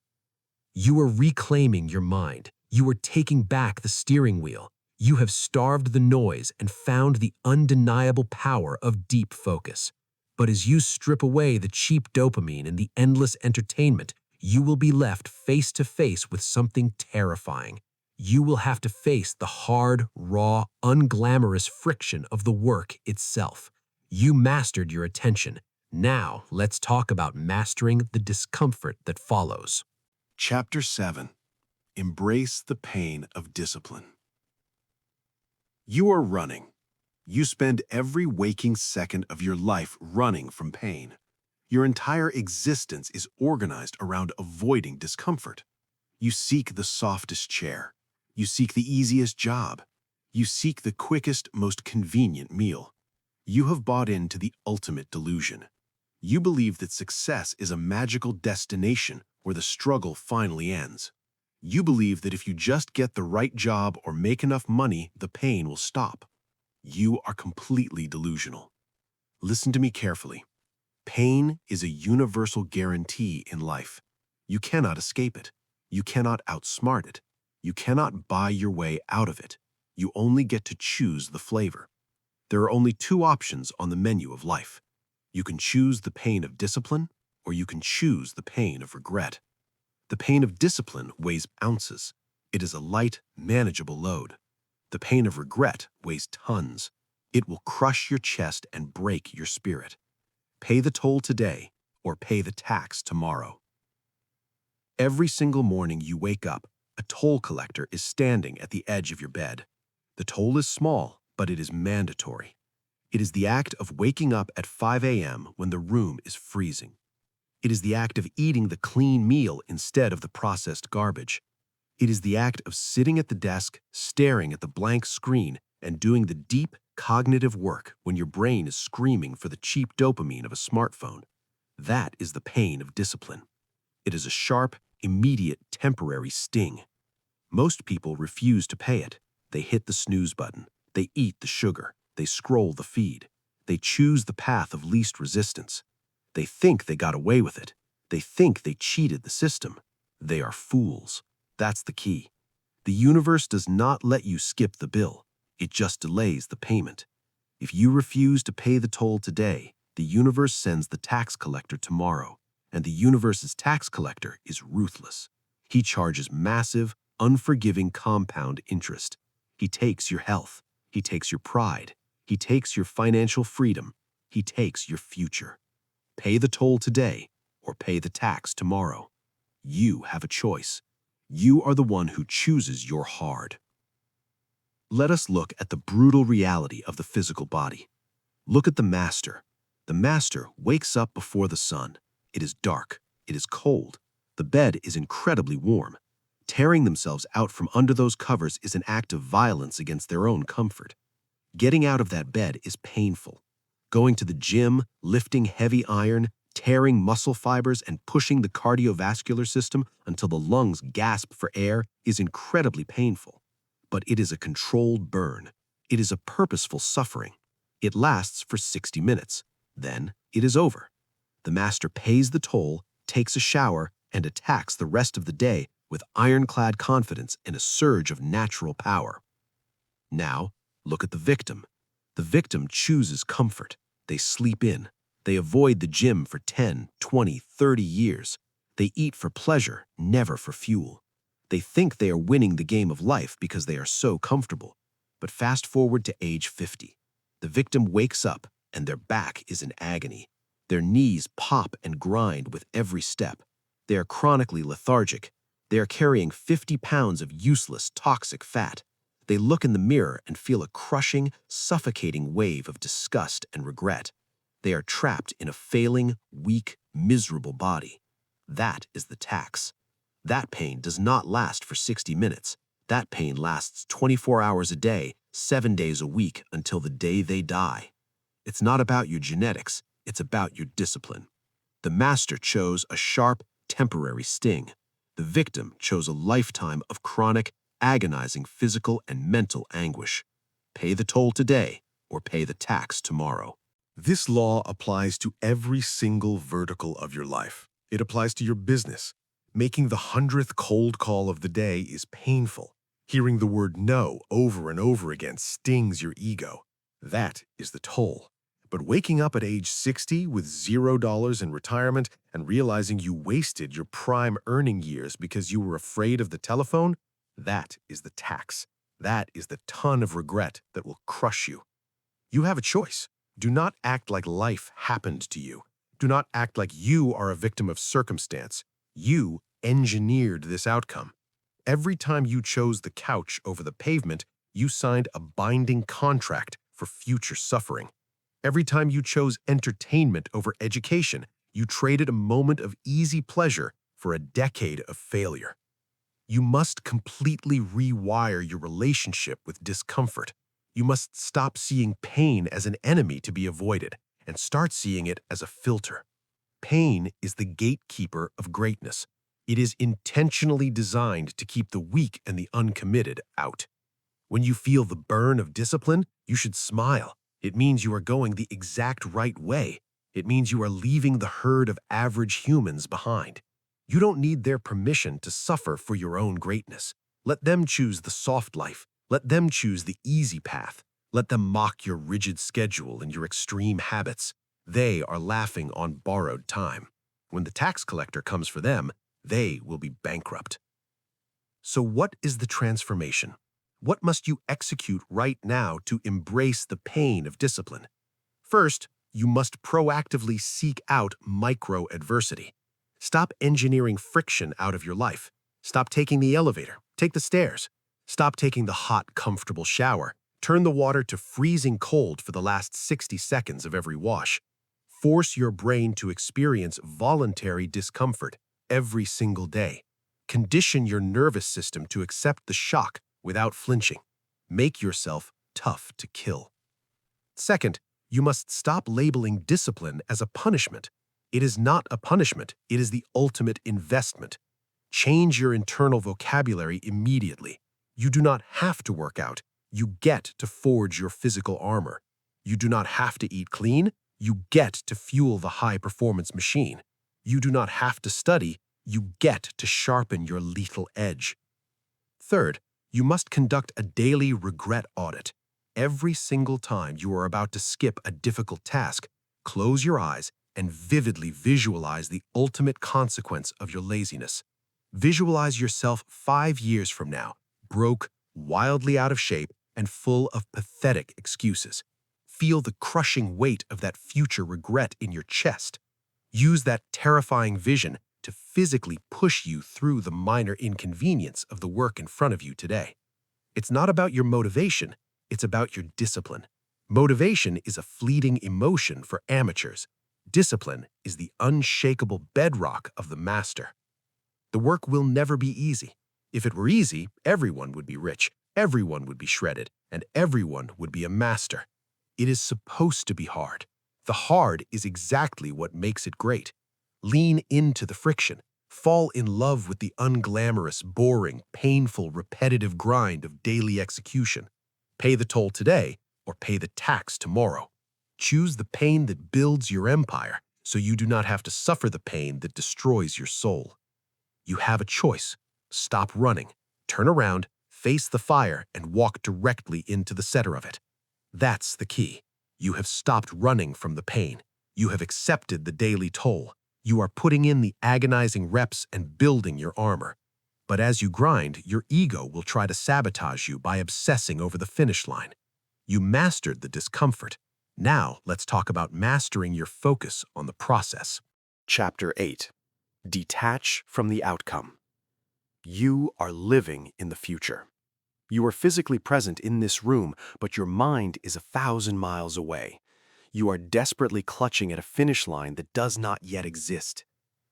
You are reclaiming your mind. You are taking back the steering wheel. You have starved the noise and found the undeniable power of deep focus. But as you strip away the cheap dopamine and the endless entertainment, you will be left face to face with something terrifying. You will have to face the hard, raw, unglamorous friction of the work itself. You mastered your attention. Now, let's talk about mastering the discomfort that follows. Chapter 7. Embrace the pain of discipline. You are running. You spend every waking second of your life running from pain. Your entire existence is organized around avoiding discomfort. You seek the softest chair. You seek the easiest job. You seek the quickest, most convenient meal. You have bought into the ultimate delusion. You believe that success is a magical destination where the struggle finally ends. You believe that if you just get the right job or make enough money, the pain will stop. You are completely delusional. Listen to me carefully. Pain is a universal guarantee in life. You cannot escape it. You cannot outsmart it. You cannot buy your way out of it. You only get to choose the flavor. There are only two options on the menu of life. You can choose the pain of discipline, or you can choose the pain of regret. The pain of discipline weighs ounces. It is a light, manageable load. The pain of regret weighs tons. It will crush your chest and break your spirit. Pay the toll today, or pay the tax tomorrow. Every single morning you wake up, a toll collector is standing at the edge of your bed. The toll is small, but it is mandatory. It is the act of waking up at 5 a.m. when the room is freezing. It is the act of eating the clean meal instead of the processed garbage. It is the act of sitting at the desk, staring at the blank screen, and doing the deep, cognitive work when your brain is screaming for the cheap dopamine of a smartphone. That is the pain of discipline. It is a sharp, immediate, temporary sting. Most people refuse to pay it. They hit the snooze button. They eat the sugar. They scroll the feed. They choose the path of least resistance. They think they got away with it. They think they cheated the system. They are fools. That's the key. The universe does not let you skip the bill. It just delays the payment. If you refuse to pay the toll today, the universe sends the tax collector tomorrow, and the universe's tax collector is ruthless. He charges massive, unforgiving compound interest. He takes your health. He takes your pride. He takes your financial freedom. He takes your future. Pay the toll today or pay the tax tomorrow. You have a choice. You are the one who chooses your hard. Let us look at the brutal reality of the physical body. Look at the master. The master wakes up before the sun. It is dark. It is cold. The bed is incredibly warm. Tearing themselves out from under those covers is an act of violence against their own comfort. Getting out of that bed is painful. Going to the gym, lifting heavy iron, tearing muscle fibers, and pushing the cardiovascular system until the lungs gasp for air is incredibly painful. But it is a controlled burn. It is a purposeful suffering. It lasts for 60 minutes. Then it is over. The master pays the toll, takes a shower, and attacks the rest of the day with ironclad confidence and a surge of natural power. Now, look at the victim. The victim chooses comfort. They sleep in. They avoid the gym for 10, 20, 30 years. They eat for pleasure, never for fuel. They think they are winning the game of life because they are so comfortable. But fast forward to age 50. The victim wakes up and their back is in agony. Their knees pop and grind with every step. They are chronically lethargic. They are carrying 50 pounds of useless, toxic fat. They look in the mirror and feel a crushing, suffocating wave of disgust and regret. They are trapped in a failing, weak, miserable body. That is the tax. That pain does not last for 60 minutes. That pain lasts 24 hours a day, 7 days a week until the day they die. It's not about your genetics, it's about your discipline. The master chose a sharp, temporary sting. The victim chose a lifetime of chronic, agonizing physical and mental anguish. Pay the toll today or pay the tax tomorrow. This law applies to every single vertical of your life. It applies to your business. Making the 100th cold call of the day is painful. Hearing the word no over and over again stings your ego. That is the toll. But waking up at age 60 with $0 in retirement and realizing you wasted your prime earning years because you were afraid of the telephone, that is the tax. That is the ton of regret that will crush you. You have a choice. Do not act like life happened to you. Do not act like you are a victim of circumstance. You engineered this outcome. Every time you chose the couch over the pavement, you signed a binding contract for future suffering. Every time you chose entertainment over education, you traded a moment of easy pleasure for a decade of failure. You must completely rewire your relationship with discomfort. You must stop seeing pain as an enemy to be avoided and start seeing it as a filter. Pain is the gatekeeper of greatness. It is intentionally designed to keep the weak and the uncommitted out. When you feel the burn of discipline, you should smile. It means you are going the exact right way. It means you are leaving the herd of average humans behind. You don't need their permission to suffer for your own greatness. Let them choose the soft life. Let them choose the easy path. Let them mock your rigid schedule and your extreme habits. They are laughing on borrowed time. When the tax collector comes for them, they will be bankrupt. So what is the transformation? What must you execute right now to embrace the pain of discipline? First, you must proactively seek out micro-adversity. Stop engineering friction out of your life. Stop taking the elevator. Take the stairs. Stop taking the hot, comfortable shower. Turn the water to freezing cold for the last 60 seconds of every wash. Force your brain to experience voluntary discomfort every single day. Condition your nervous system to accept the shock without flinching. Make yourself tough to kill. Second, you must stop labeling discipline as a punishment. It is not a punishment, it is the ultimate investment. Change your internal vocabulary immediately. You do not have to work out. You get to forge your physical armor. You do not have to eat clean. You get to fuel the high-performance machine. You do not have to study. You get to sharpen your lethal edge. Third, you must conduct a daily regret audit. every single time you are about to skip a difficult task, close your eyes and vividly visualize the ultimate consequence of your laziness. Visualize yourself 5 years from now, broke, wildly out of shape, and full of pathetic excuses. Feel the crushing weight of that future regret in your chest. Use that terrifying vision to physically push you through the minor inconvenience of the work in front of you today. It's not about your motivation, it's about your discipline. Motivation is a fleeting emotion for amateurs. Discipline is the unshakable bedrock of the master. The work will never be easy. If it were easy, everyone would be rich, everyone would be shredded, and everyone would be a master. It is supposed to be hard. The hard is exactly what makes it great. Lean into the friction. Fall in love with the unglamorous, boring, painful, repetitive grind of daily execution. Pay the toll today or pay the tax tomorrow. Choose the pain that builds your empire so you do not have to suffer the pain that destroys your soul. You have a choice. Stop running, turn around, face the fire, and walk directly into the center of it. That's the key. You have stopped running from the pain. You have accepted the daily toll. You are putting in the agonizing reps and building your armor. But as you grind, your ego will try to sabotage you by obsessing over the finish line. You mastered the discomfort. Now let's talk about mastering your focus on the process. Chapter 8. Detach from the outcome. You are living in the future. You are physically present in this room, but your mind is 1,000 miles away. You are desperately clutching at a finish line that does not yet exist.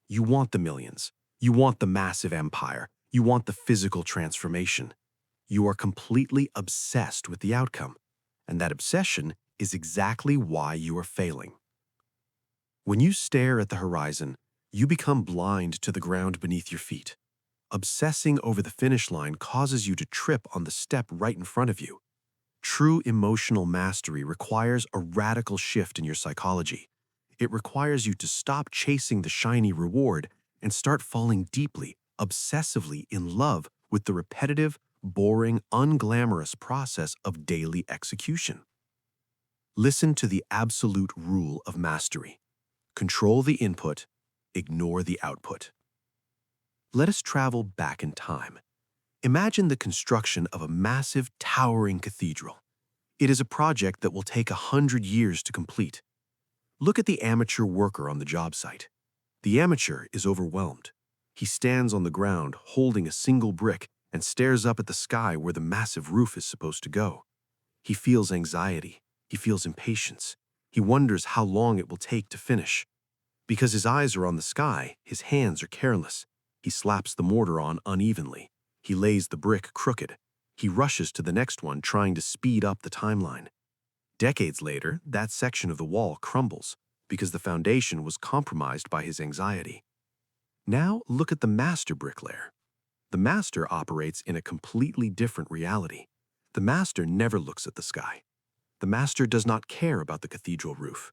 You want the millions. You want the massive empire. You want the physical transformation. You are completely obsessed with the outcome, and that obsession is exactly why you are failing. When you stare at the horizon, you become blind to the ground beneath your feet. Obsessing over the finish line causes you to trip on the step right in front of you. True emotional mastery requires a radical shift in your psychology. It requires you to stop chasing the shiny reward and start falling deeply, obsessively in love with the repetitive, boring, unglamorous process of daily execution. Listen to the absolute rule of mastery. Control the input, ignore the output. Let us travel back in time. Imagine the construction of a massive, towering cathedral. It is a project that will take 100 years to complete. Look at the amateur worker on the job site. The amateur is overwhelmed. He stands on the ground holding a single brick and stares up at the sky where the massive roof is supposed to go. He feels anxiety. He feels impatience. He wonders how long it will take to finish. Because his eyes are on the sky, his hands are careless. He slaps the mortar on unevenly. He lays the brick crooked. He rushes to the next one, trying to speed up the timeline. Decades later, that section of the wall crumbles because the foundation was compromised by his anxiety. Now look at the master bricklayer. The master operates in a completely different reality. The master never looks at the sky. The master does not care about the cathedral roof.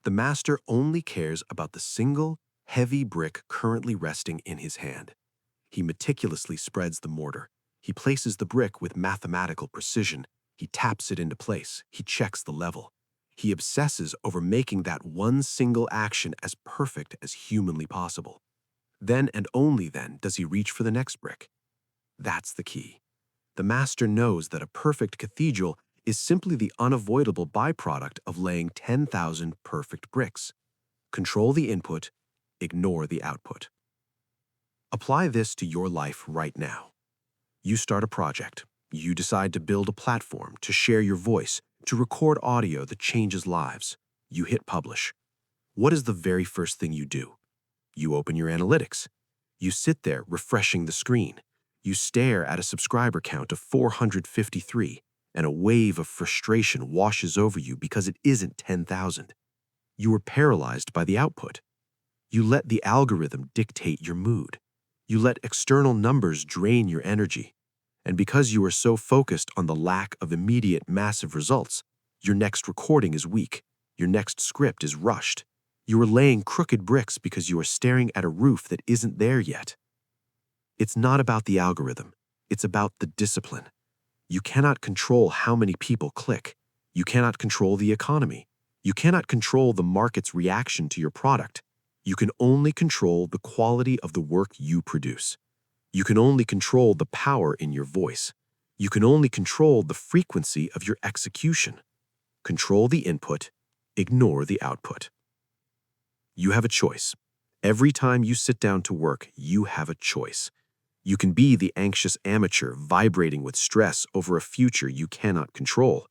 The master only cares about the single, heavy brick currently resting in his hand. He meticulously spreads the mortar. He places the brick with mathematical precision. He taps it into place. He checks the level. He obsesses over making that one single action as perfect as humanly possible. Then and only then does he reach for the next brick. That's the key. The master knows that a perfect cathedral is simply the unavoidable byproduct of laying 10,000 perfect bricks. Control the input, ignore the output. Apply this to your life right now. You start a project. You decide to build a platform, to share your voice, to record audio that changes lives. You hit publish. What is the very first thing you do? You open your analytics. You sit there refreshing the screen. You stare at a subscriber count of 453, and a wave of frustration washes over you because it isn't 10,000. You are paralyzed by the output. You let the algorithm dictate your mood. You let external numbers drain your energy. And because you are so focused on the lack of immediate massive results, your next recording is weak. Your next script is rushed. You are laying crooked bricks because you are staring at a roof that isn't there yet. It's not about the algorithm. It's about the discipline. You cannot control how many people click. You cannot control the economy. You cannot control the market's reaction to your product. You can only control the quality of the work you produce. You can only control the power in your voice. You can only control the frequency of your execution. Control the input, ignore the output. You have a choice. Every time you sit down to work, you have a choice. You can be the anxious amateur vibrating with stress over a future you cannot control.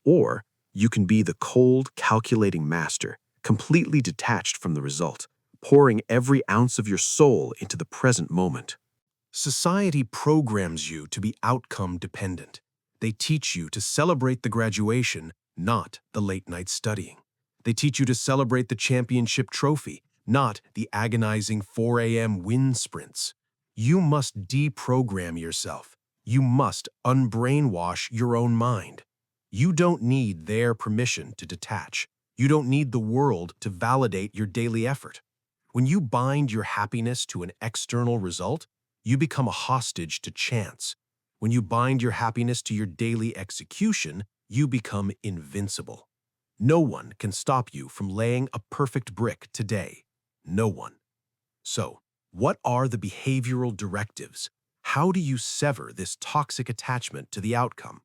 Or you can be the cold, calculating master, completely detached from the result, pouring every ounce of your soul into the present moment. Society programs you to be outcome dependent. They teach you to celebrate the graduation, not the late-night studying. They teach you to celebrate the championship trophy, not the agonizing 4 a.m. wind sprints. You must deprogram yourself. You must unbrainwash your own mind. You don't need their permission to detach. You don't need the world to validate your daily effort. When you bind your happiness to an external result, you become a hostage to chance. When you bind your happiness to your daily execution, you become invincible. No one can stop you from laying a perfect brick today. No one. So, what are the behavioral directives? How do you sever this toxic attachment to the outcome?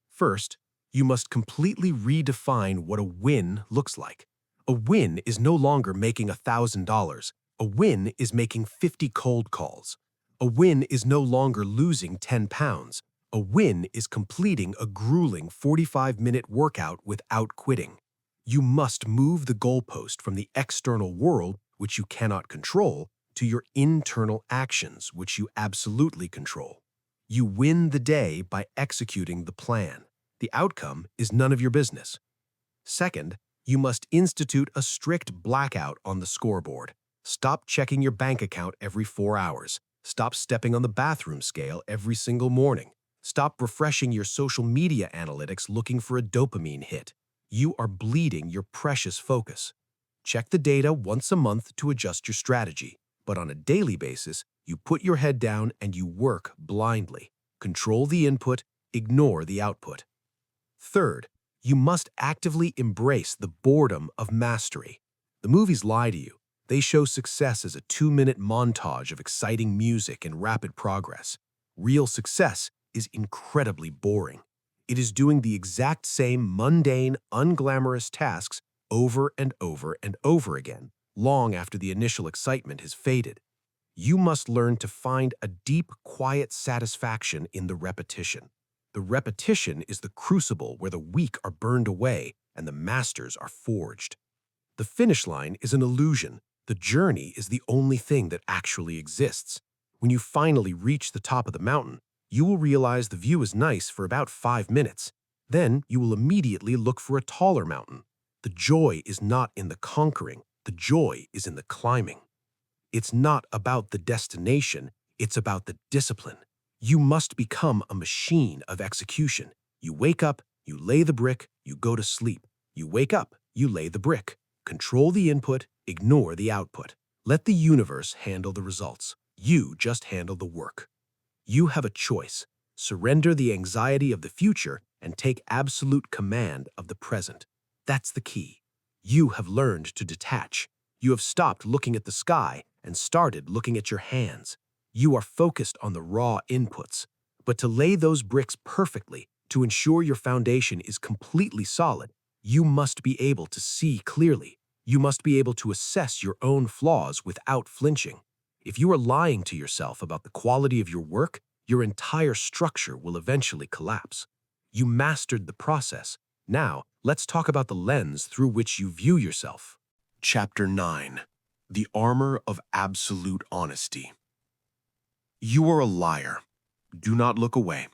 First, you must completely redefine what a win looks like. A win is no longer making $1,000. A win is making 50 cold calls. A win is no longer losing 10 pounds. A win is completing a grueling 45-minute workout without quitting. You must move the goalpost from the external world, which you cannot control, to your internal actions, which you absolutely control. You win the day by executing the plan. The outcome is none of your business. Second, you must institute a strict blackout on the scoreboard. Stop checking your bank account every 4 hours. Stop stepping on the bathroom scale every single morning. Stop refreshing your social media analytics looking for a dopamine hit. You are bleeding your precious focus. Check the data once a month to adjust your strategy, but on a daily basis, you put your head down and you work blindly. Control the input, ignore the output. Third, you must actively embrace the boredom of mastery. The movies lie to you. They show success as a 2-minute montage of exciting music and rapid progress. Real success is incredibly boring. It is doing the exact same mundane, unglamorous tasks over and over and over again, long after the initial excitement has faded. You must learn to find a deep, quiet satisfaction in the repetition. The repetition is the crucible where the weak are burned away and the masters are forged. The finish line is an illusion. The journey is the only thing that actually exists. When you finally reach the top of the mountain, you will realize the view is nice for about 5 minutes. Then you will immediately look for a taller mountain. The joy is not in the conquering. The joy is in the climbing. It's not about the destination. It's about the discipline. You must become a machine of execution. You wake up, you lay the brick, you go to sleep. You wake up, you lay the brick. Control the input, ignore the output. Let the universe handle the results. You just handle the work. You have a choice. Surrender the anxiety of the future and take absolute command of the present. That's the key. You have learned to detach. You have stopped looking at the sky and started looking at your hands. You are focused on the raw inputs. But to lay those bricks perfectly, to ensure your foundation is completely solid, you must be able to see clearly. You must be able to assess your own flaws without flinching. If you are lying to yourself about the quality of your work, your entire structure will eventually collapse. You mastered the process. Now, let's talk about the lens through which you view yourself. Chapter 9. The Armor of Absolute Honesty. You are a liar. Do not look away.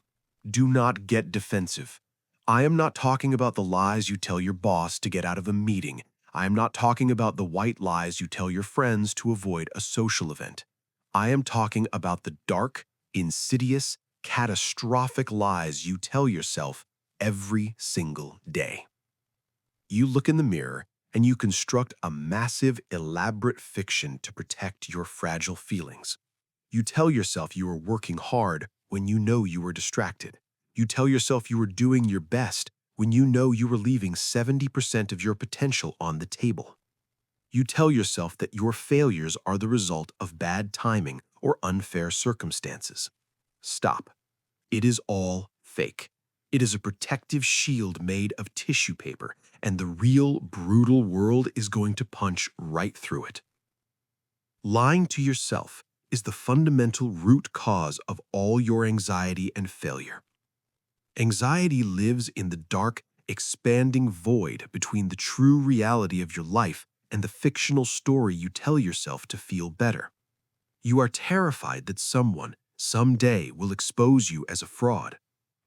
Do not get defensive. I am not talking about the lies you tell your boss to get out of a meeting. I am not talking about the white lies you tell your friends to avoid a social event. I am talking about the dark, insidious, catastrophic lies you tell yourself every single day. You look in the mirror and you construct a massive, elaborate fiction to protect your fragile feelings. You tell yourself you are working hard when you know you are distracted. You tell yourself you are doing your best when you know you are leaving 70% of your potential on the table. You tell yourself that your failures are the result of bad timing or unfair circumstances. Stop. It is all fake. It is a protective shield made of tissue paper, and the real, brutal world is going to punch right through it. Lying to yourself is the fundamental root cause of all your anxiety and failure. Anxiety lives in the dark, expanding void between the true reality of your life and the fictional story you tell yourself to feel better. You are terrified that someone, someday, will expose you as a fraud.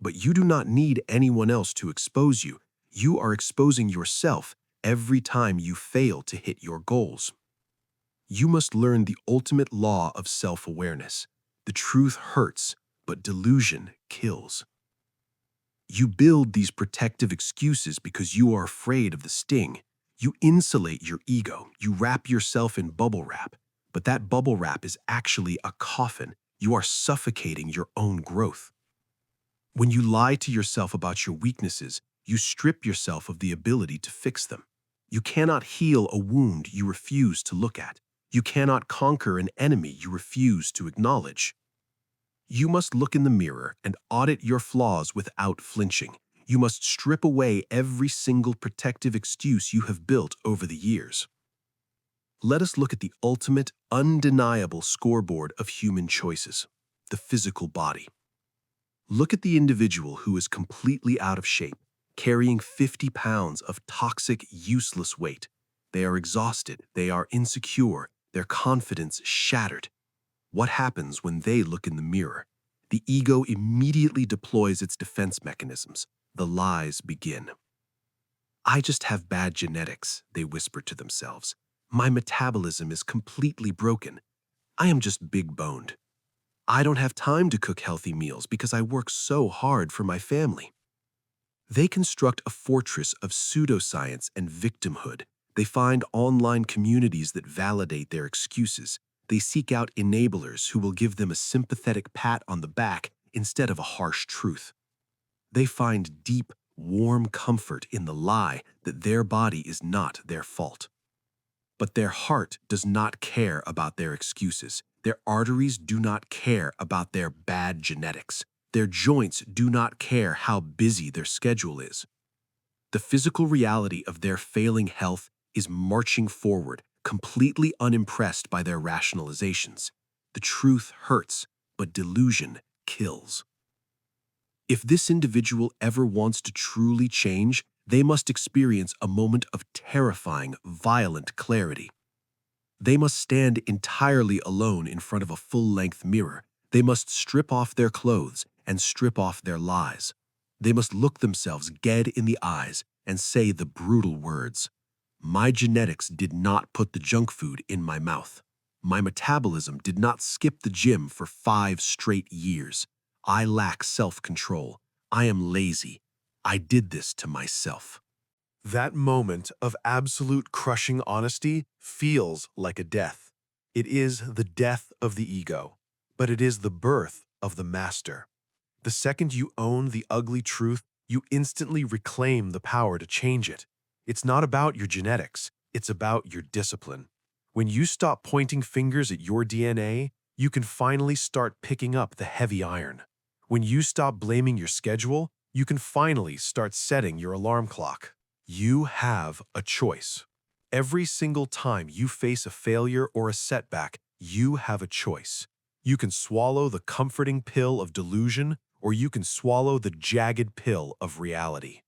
But you do not need anyone else to expose you. You are exposing yourself every time you fail to hit your goals. You must learn the ultimate law of self-awareness. The truth hurts, but delusion kills. You build these protective excuses because you are afraid of the sting. You insulate your ego. You wrap yourself in bubble wrap. But that bubble wrap is actually a coffin. You are suffocating your own growth. When you lie to yourself about your weaknesses, you strip yourself of the ability to fix them. You cannot heal a wound you refuse to look at. You cannot conquer an enemy you refuse to acknowledge. You must look in the mirror and audit your flaws without flinching. You must strip away every single protective excuse you have built over the years. Let us look at the ultimate, undeniable scoreboard of human choices, the physical body. Look at the individual who is completely out of shape, carrying 50 pounds of toxic, useless weight. They are exhausted, they are insecure, their confidence shattered. What happens when they look in the mirror? The ego immediately deploys its defense mechanisms. The lies begin. I just have bad genetics, they whisper to themselves. My metabolism is completely broken. I am just big-boned. I don't have time to cook healthy meals because I work so hard for my family. They construct a fortress of pseudoscience and victimhood. They find online communities that validate their excuses. They seek out enablers who will give them a sympathetic pat on the back instead of a harsh truth. They find deep, warm comfort in the lie that their body is not their fault. But their heart does not care about their excuses. Their arteries do not care about their bad genetics. Their joints do not care how busy their schedule is. The physical reality of their failing health is marching forward, completely unimpressed by their rationalizations. The truth hurts, but delusion kills. If this individual ever wants to truly change, they must experience a moment of terrifying, violent clarity. They must stand entirely alone in front of a full-length mirror. They must strip off their clothes and strip off their lies. They must look themselves dead in the eyes and say the brutal words, "My genetics did not put the junk food in my mouth. My metabolism did not skip the gym for 5 straight years. I lack self-control. I am lazy. I did this to myself." That moment of absolute crushing honesty feels like a death. It is the death of the ego, but it is the birth of the master. The second you own the ugly truth, you instantly reclaim the power to change it. It's not about your genetics, it's about your discipline. When you stop pointing fingers at your DNA, you can finally start picking up the heavy iron. When you stop blaming your schedule, you can finally start setting your alarm clock. You have a choice. Every single time you face a failure or a setback, you have a choice. You can swallow the comforting pill of delusion, or you can swallow the jagged pill of reality.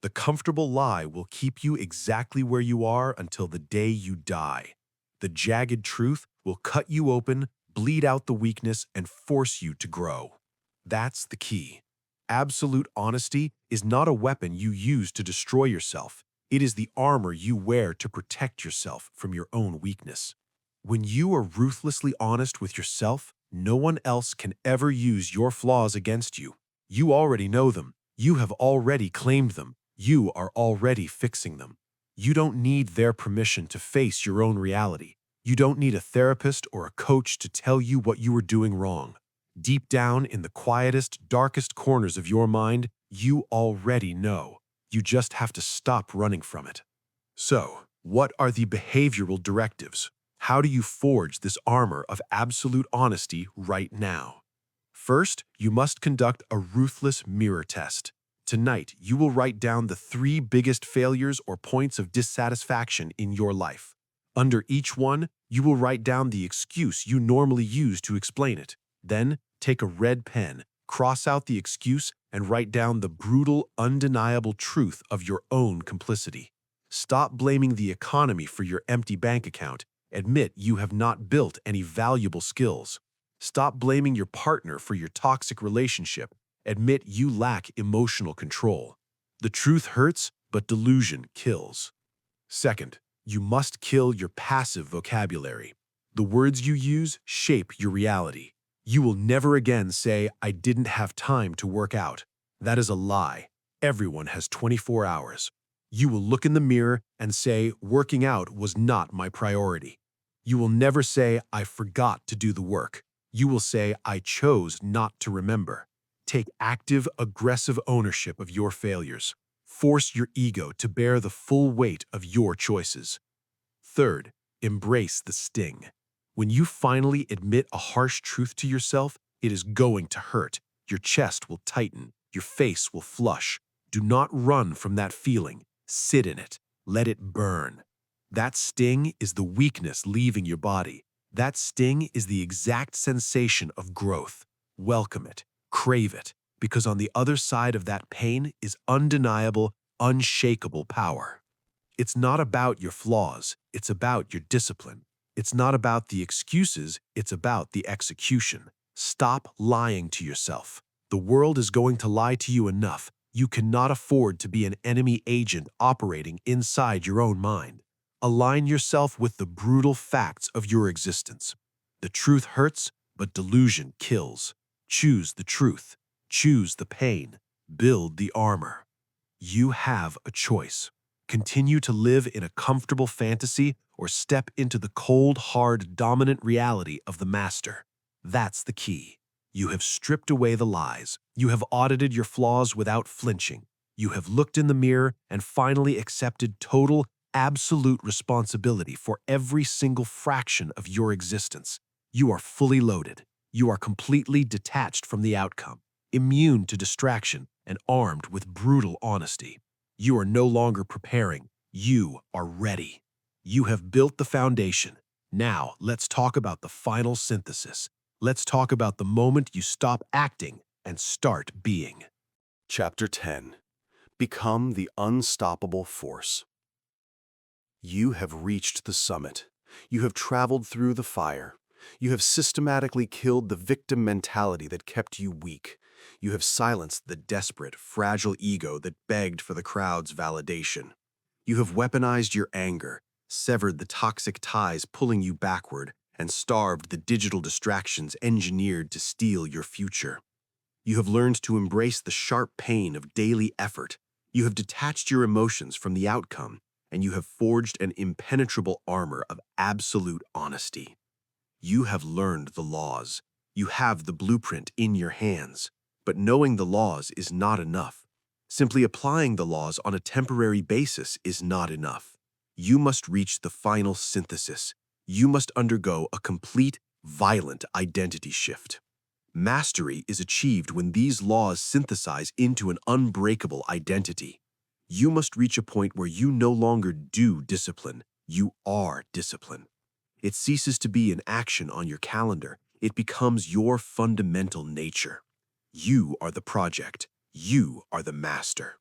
The comfortable lie will keep you exactly where you are until the day you die. The jagged truth will cut you open, bleed out the weakness, and force you to grow. That's the key. Absolute honesty is not a weapon you use to destroy yourself. It is the armor you wear to protect yourself from your own weakness. When you are ruthlessly honest with yourself, no one else can ever use your flaws against you. You already know them. You have already claimed them. You are already fixing them. You don't need their permission to face your own reality. You don't need a therapist or a coach to tell you what you are doing wrong. Deep down in the quietest, darkest corners of your mind, you already know. You just have to stop running from it. So, what are the behavioral directives? How do you forge this armor of absolute honesty right now? First, you must conduct a ruthless mirror test. Tonight, you will write down the 3 biggest failures or points of dissatisfaction in your life. Under each one, you will write down the excuse you normally use to explain it. Then, take a red pen, cross out the excuse, and write down the brutal, undeniable truth of your own complicity. Stop blaming the economy for your empty bank account. Admit you have not built any valuable skills. Stop blaming your partner for your toxic relationship. Admit you lack emotional control. The truth hurts, but delusion kills. Second, you must kill your passive vocabulary. The words you use shape your reality. You will never again say, "I didn't have time to work out." That is a lie. Everyone has 24 hours. You will look in the mirror and say, "Working out was not my priority." You will never say, "I forgot to do the work." You will say, "I chose not to remember." Take active, aggressive ownership of your failures. Force your ego to bear the full weight of your choices. Third, embrace the sting. When you finally admit a harsh truth to yourself, it is going to hurt. Your chest will tighten. Your face will flush. Do not run from that feeling. Sit in it. Let it burn. That sting is the weakness leaving your body. That sting is the exact sensation of growth. Welcome it. Crave it. Because on the other side of that pain is undeniable, unshakable power. It's not about your flaws. It's about your discipline. It's not about the excuses. It's about the execution. Stop lying to yourself. The world is going to lie to you enough. You cannot afford to be an enemy agent operating inside your own mind. Align yourself with the brutal facts of your existence. The truth hurts, but delusion kills. Choose the truth. Choose the pain. Build the armor. You have a choice. Continue to live in a comfortable fantasy or step into the cold, hard, dominant reality of the master. That's the key. You have stripped away the lies. You have audited your flaws without flinching. You have looked in the mirror and finally accepted total, absolute responsibility for every single fraction of your existence. You are fully loaded. You are completely detached from the outcome, immune to distraction, and armed with brutal honesty. You are no longer preparing. You are ready. You have built the foundation. Now, let's talk about the final synthesis. Let's talk about the moment you stop acting and start being. Chapter 10. Become the unstoppable force. You have reached the summit. You have traveled through the fire. You have systematically killed the victim mentality that kept you weak. You have silenced the desperate, fragile ego that begged for the crowd's validation. You have weaponized your anger, severed the toxic ties pulling you backward, and starved the digital distractions engineered to steal your future. You have learned to embrace the sharp pain of daily effort. You have detached your emotions from the outcome, and you have forged an impenetrable armor of absolute honesty. You have learned the laws. You have the blueprint in your hands. But knowing the laws is not enough. Simply applying the laws on a temporary basis is not enough. You must reach the final synthesis. You must undergo a complete, violent identity shift. Mastery is achieved when these laws synthesize into an unbreakable identity. You must reach a point where you no longer do discipline. You are discipline. It ceases to be an action on your calendar. It becomes your fundamental nature. You are the project. You are the master.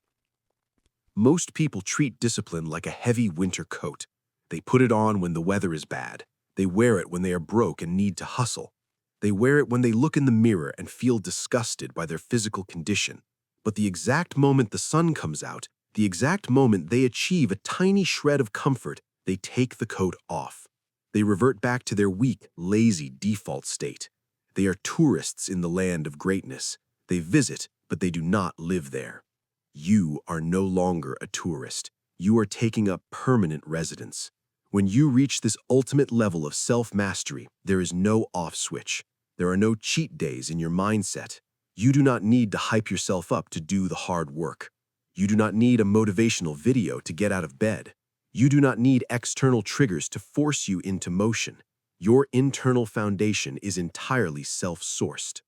Most people treat discipline like a heavy winter coat. They put it on when the weather is bad. They wear it when they are broke and need to hustle. They wear it when they look in the mirror and feel disgusted by their physical condition. But the exact moment the sun comes out, the exact moment they achieve a tiny shred of comfort, they take the coat off. They revert back to their weak, lazy default state. They are tourists in the land of greatness. They visit, but they do not live there. You are no longer a tourist. You are taking up permanent residence. When you reach this ultimate level of self-mastery, there is no off switch. There are no cheat days in your mindset. You do not need to hype yourself up to do the hard work. You do not need a motivational video to get out of bed. You do not need external triggers to force you into motion. Your internal foundation is entirely self-sourced.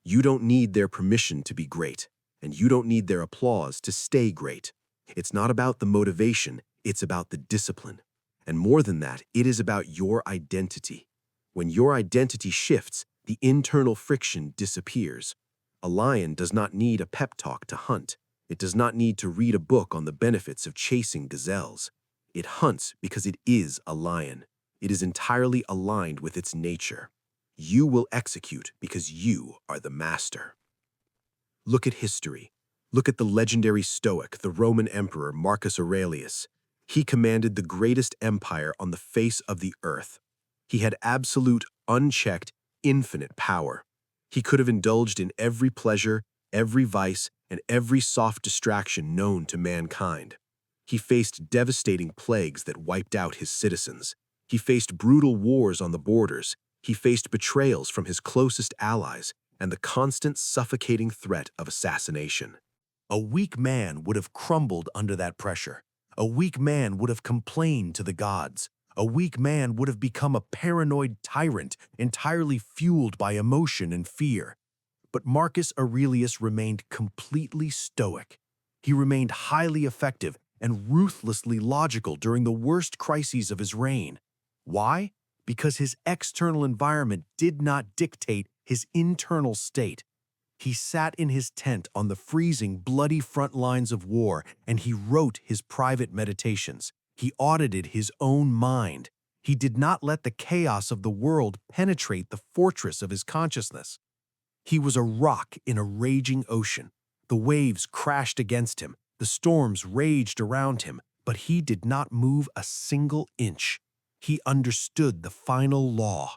You don't need their permission to be great, and you don't need their applause to stay great. It's not about the motivation, it's about the discipline. And more than that, it is about your identity. When your identity shifts, the internal friction disappears. A lion does not need a pep talk to hunt. It does not need to read a book on the benefits of chasing gazelles. It hunts because it is a lion. It is entirely aligned with its nature. You will execute because you are the master. Look at history. Look at the legendary Stoic, the Roman Emperor Marcus Aurelius. He commanded the greatest empire on the face of the earth. He had absolute, unchecked, infinite power. He could have indulged in every pleasure, every vice, and every soft distraction known to mankind. He faced devastating plagues that wiped out his citizens. He faced brutal wars on the borders. He faced betrayals from his closest allies and the constant suffocating threat of assassination. A weak man would have crumbled under that pressure. A weak man would have complained to the gods. A weak man would have become a paranoid tyrant entirely fueled by emotion and fear. But Marcus Aurelius remained completely stoic. He remained highly effective and ruthlessly logical during the worst crises of his reign. Why? Because his external environment did not dictate his internal state. He sat in his tent on the freezing, bloody front lines of war, and he wrote his private meditations. He audited his own mind. He did not let the chaos of the world penetrate the fortress of his consciousness. He was a rock in a raging ocean. The waves crashed against him. The storms raged around him, but he did not move a single inch. He understood the final law.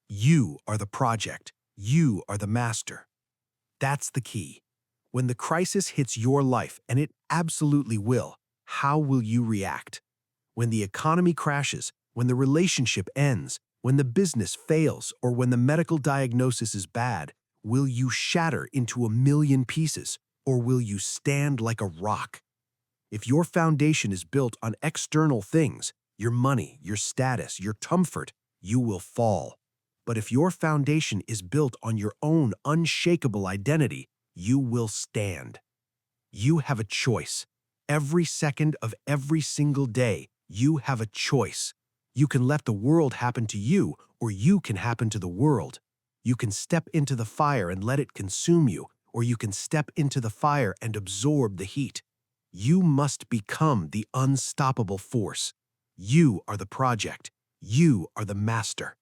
You are the project. You are the master. That's the key. When the crisis hits your life, and it absolutely will, how will you react? When the economy crashes, when the relationship ends, when the business fails, or when the medical diagnosis is bad, will you shatter into a million pieces, or will you stand like a rock? If your foundation is built on external things, your money, your status, your comfort, you will fall. But if your foundation is built on your own unshakable identity, you will stand. You have a choice. Every second of every single day, you have a choice. You can let the world happen to you, or you can happen to the world. You can step into the fire and let it consume you, or you can step into the fire and absorb the heat. You must become the unstoppable force. You are the project. You are the master.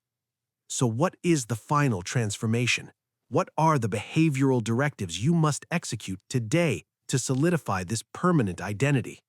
So what is the final transformation? What are the behavioral directives you must execute today to solidify this permanent identity?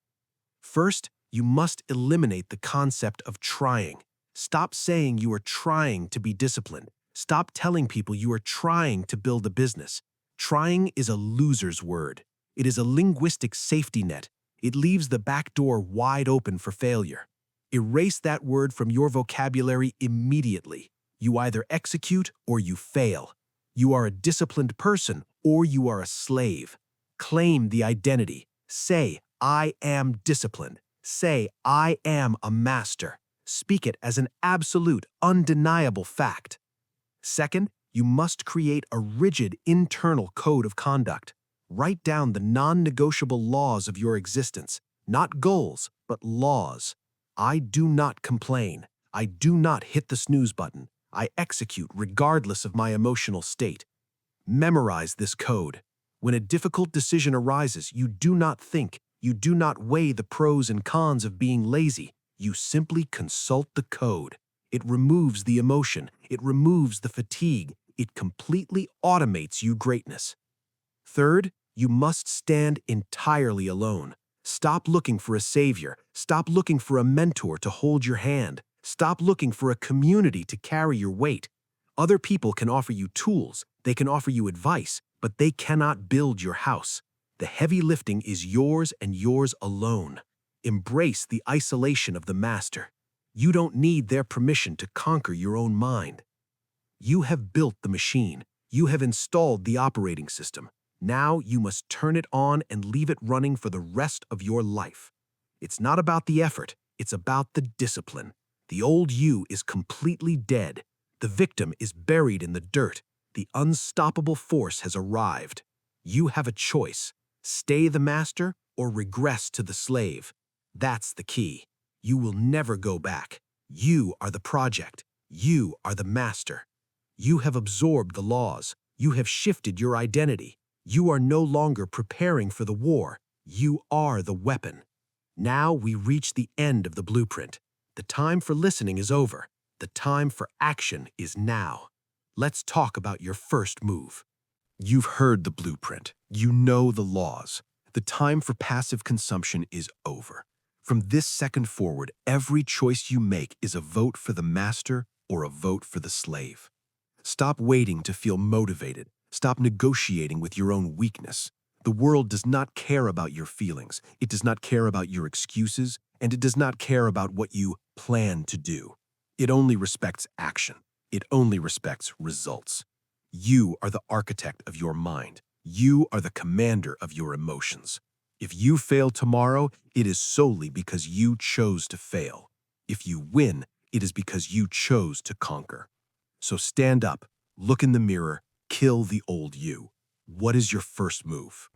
First, you must eliminate the concept of trying. Stop saying you are trying to be disciplined. Stop telling people you are trying to build a business. Trying is a loser's word. It is a linguistic safety net. It leaves the back door wide open for failure. Erase that word from your vocabulary immediately. You either execute or you fail. You are a disciplined person or you are a slave. Claim the identity. Say, I am disciplined. Say, I am a master. Speak it as an absolute, undeniable fact. Second, you must create a rigid internal code of conduct. Write down the non-negotiable laws of your existence, not goals, but laws. I do not complain. I do not hit the snooze button. I execute regardless of my emotional state. Memorize this code. When a difficult decision arises, you do not think. You do not weigh the pros and cons of being lazy. You simply consult the code. It removes the emotion. It removes the fatigue. It completely automates you greatness. Third, you must stand entirely alone. Stop looking for a savior. Stop looking for a mentor to hold your hand. Stop looking for a community to carry your weight. Other people can offer you tools. They can offer you advice, but they cannot build your house. The heavy lifting is yours and yours alone. Embrace the isolation of the master. You don't need their permission to conquer your own mind. You have built the machine. You have installed the operating system. Now you must turn it on and leave it running for the rest of your life. It's not about the effort, it's about the discipline. The old you is completely dead. The victim is buried in the dirt. The unstoppable force has arrived. You have a choice: stay the master or regress to the slave. That's the key. You will never go back. You are the project. You are the master. You have absorbed the laws. You have shifted your identity. You are no longer preparing for the war. You are the weapon. Now we reach the end of the blueprint. The time for listening is over. The time for action is now. Let's talk about your first move. You've heard the blueprint. You know the laws. The time for passive consumption is over. From this second forward, every choice you make is a vote for the master or a vote for the slave. Stop waiting to feel motivated. Stop negotiating with your own weakness. The world does not care about your feelings. It does not care about your excuses, and it does not care about what you plan to do. It only respects action. It only respects results. You are the architect of your mind. You are the commander of your emotions. If you fail tomorrow, it is solely because you chose to fail. If you win, it is because you chose to conquer. So stand up, look in the mirror, kill the old you. What is your first move?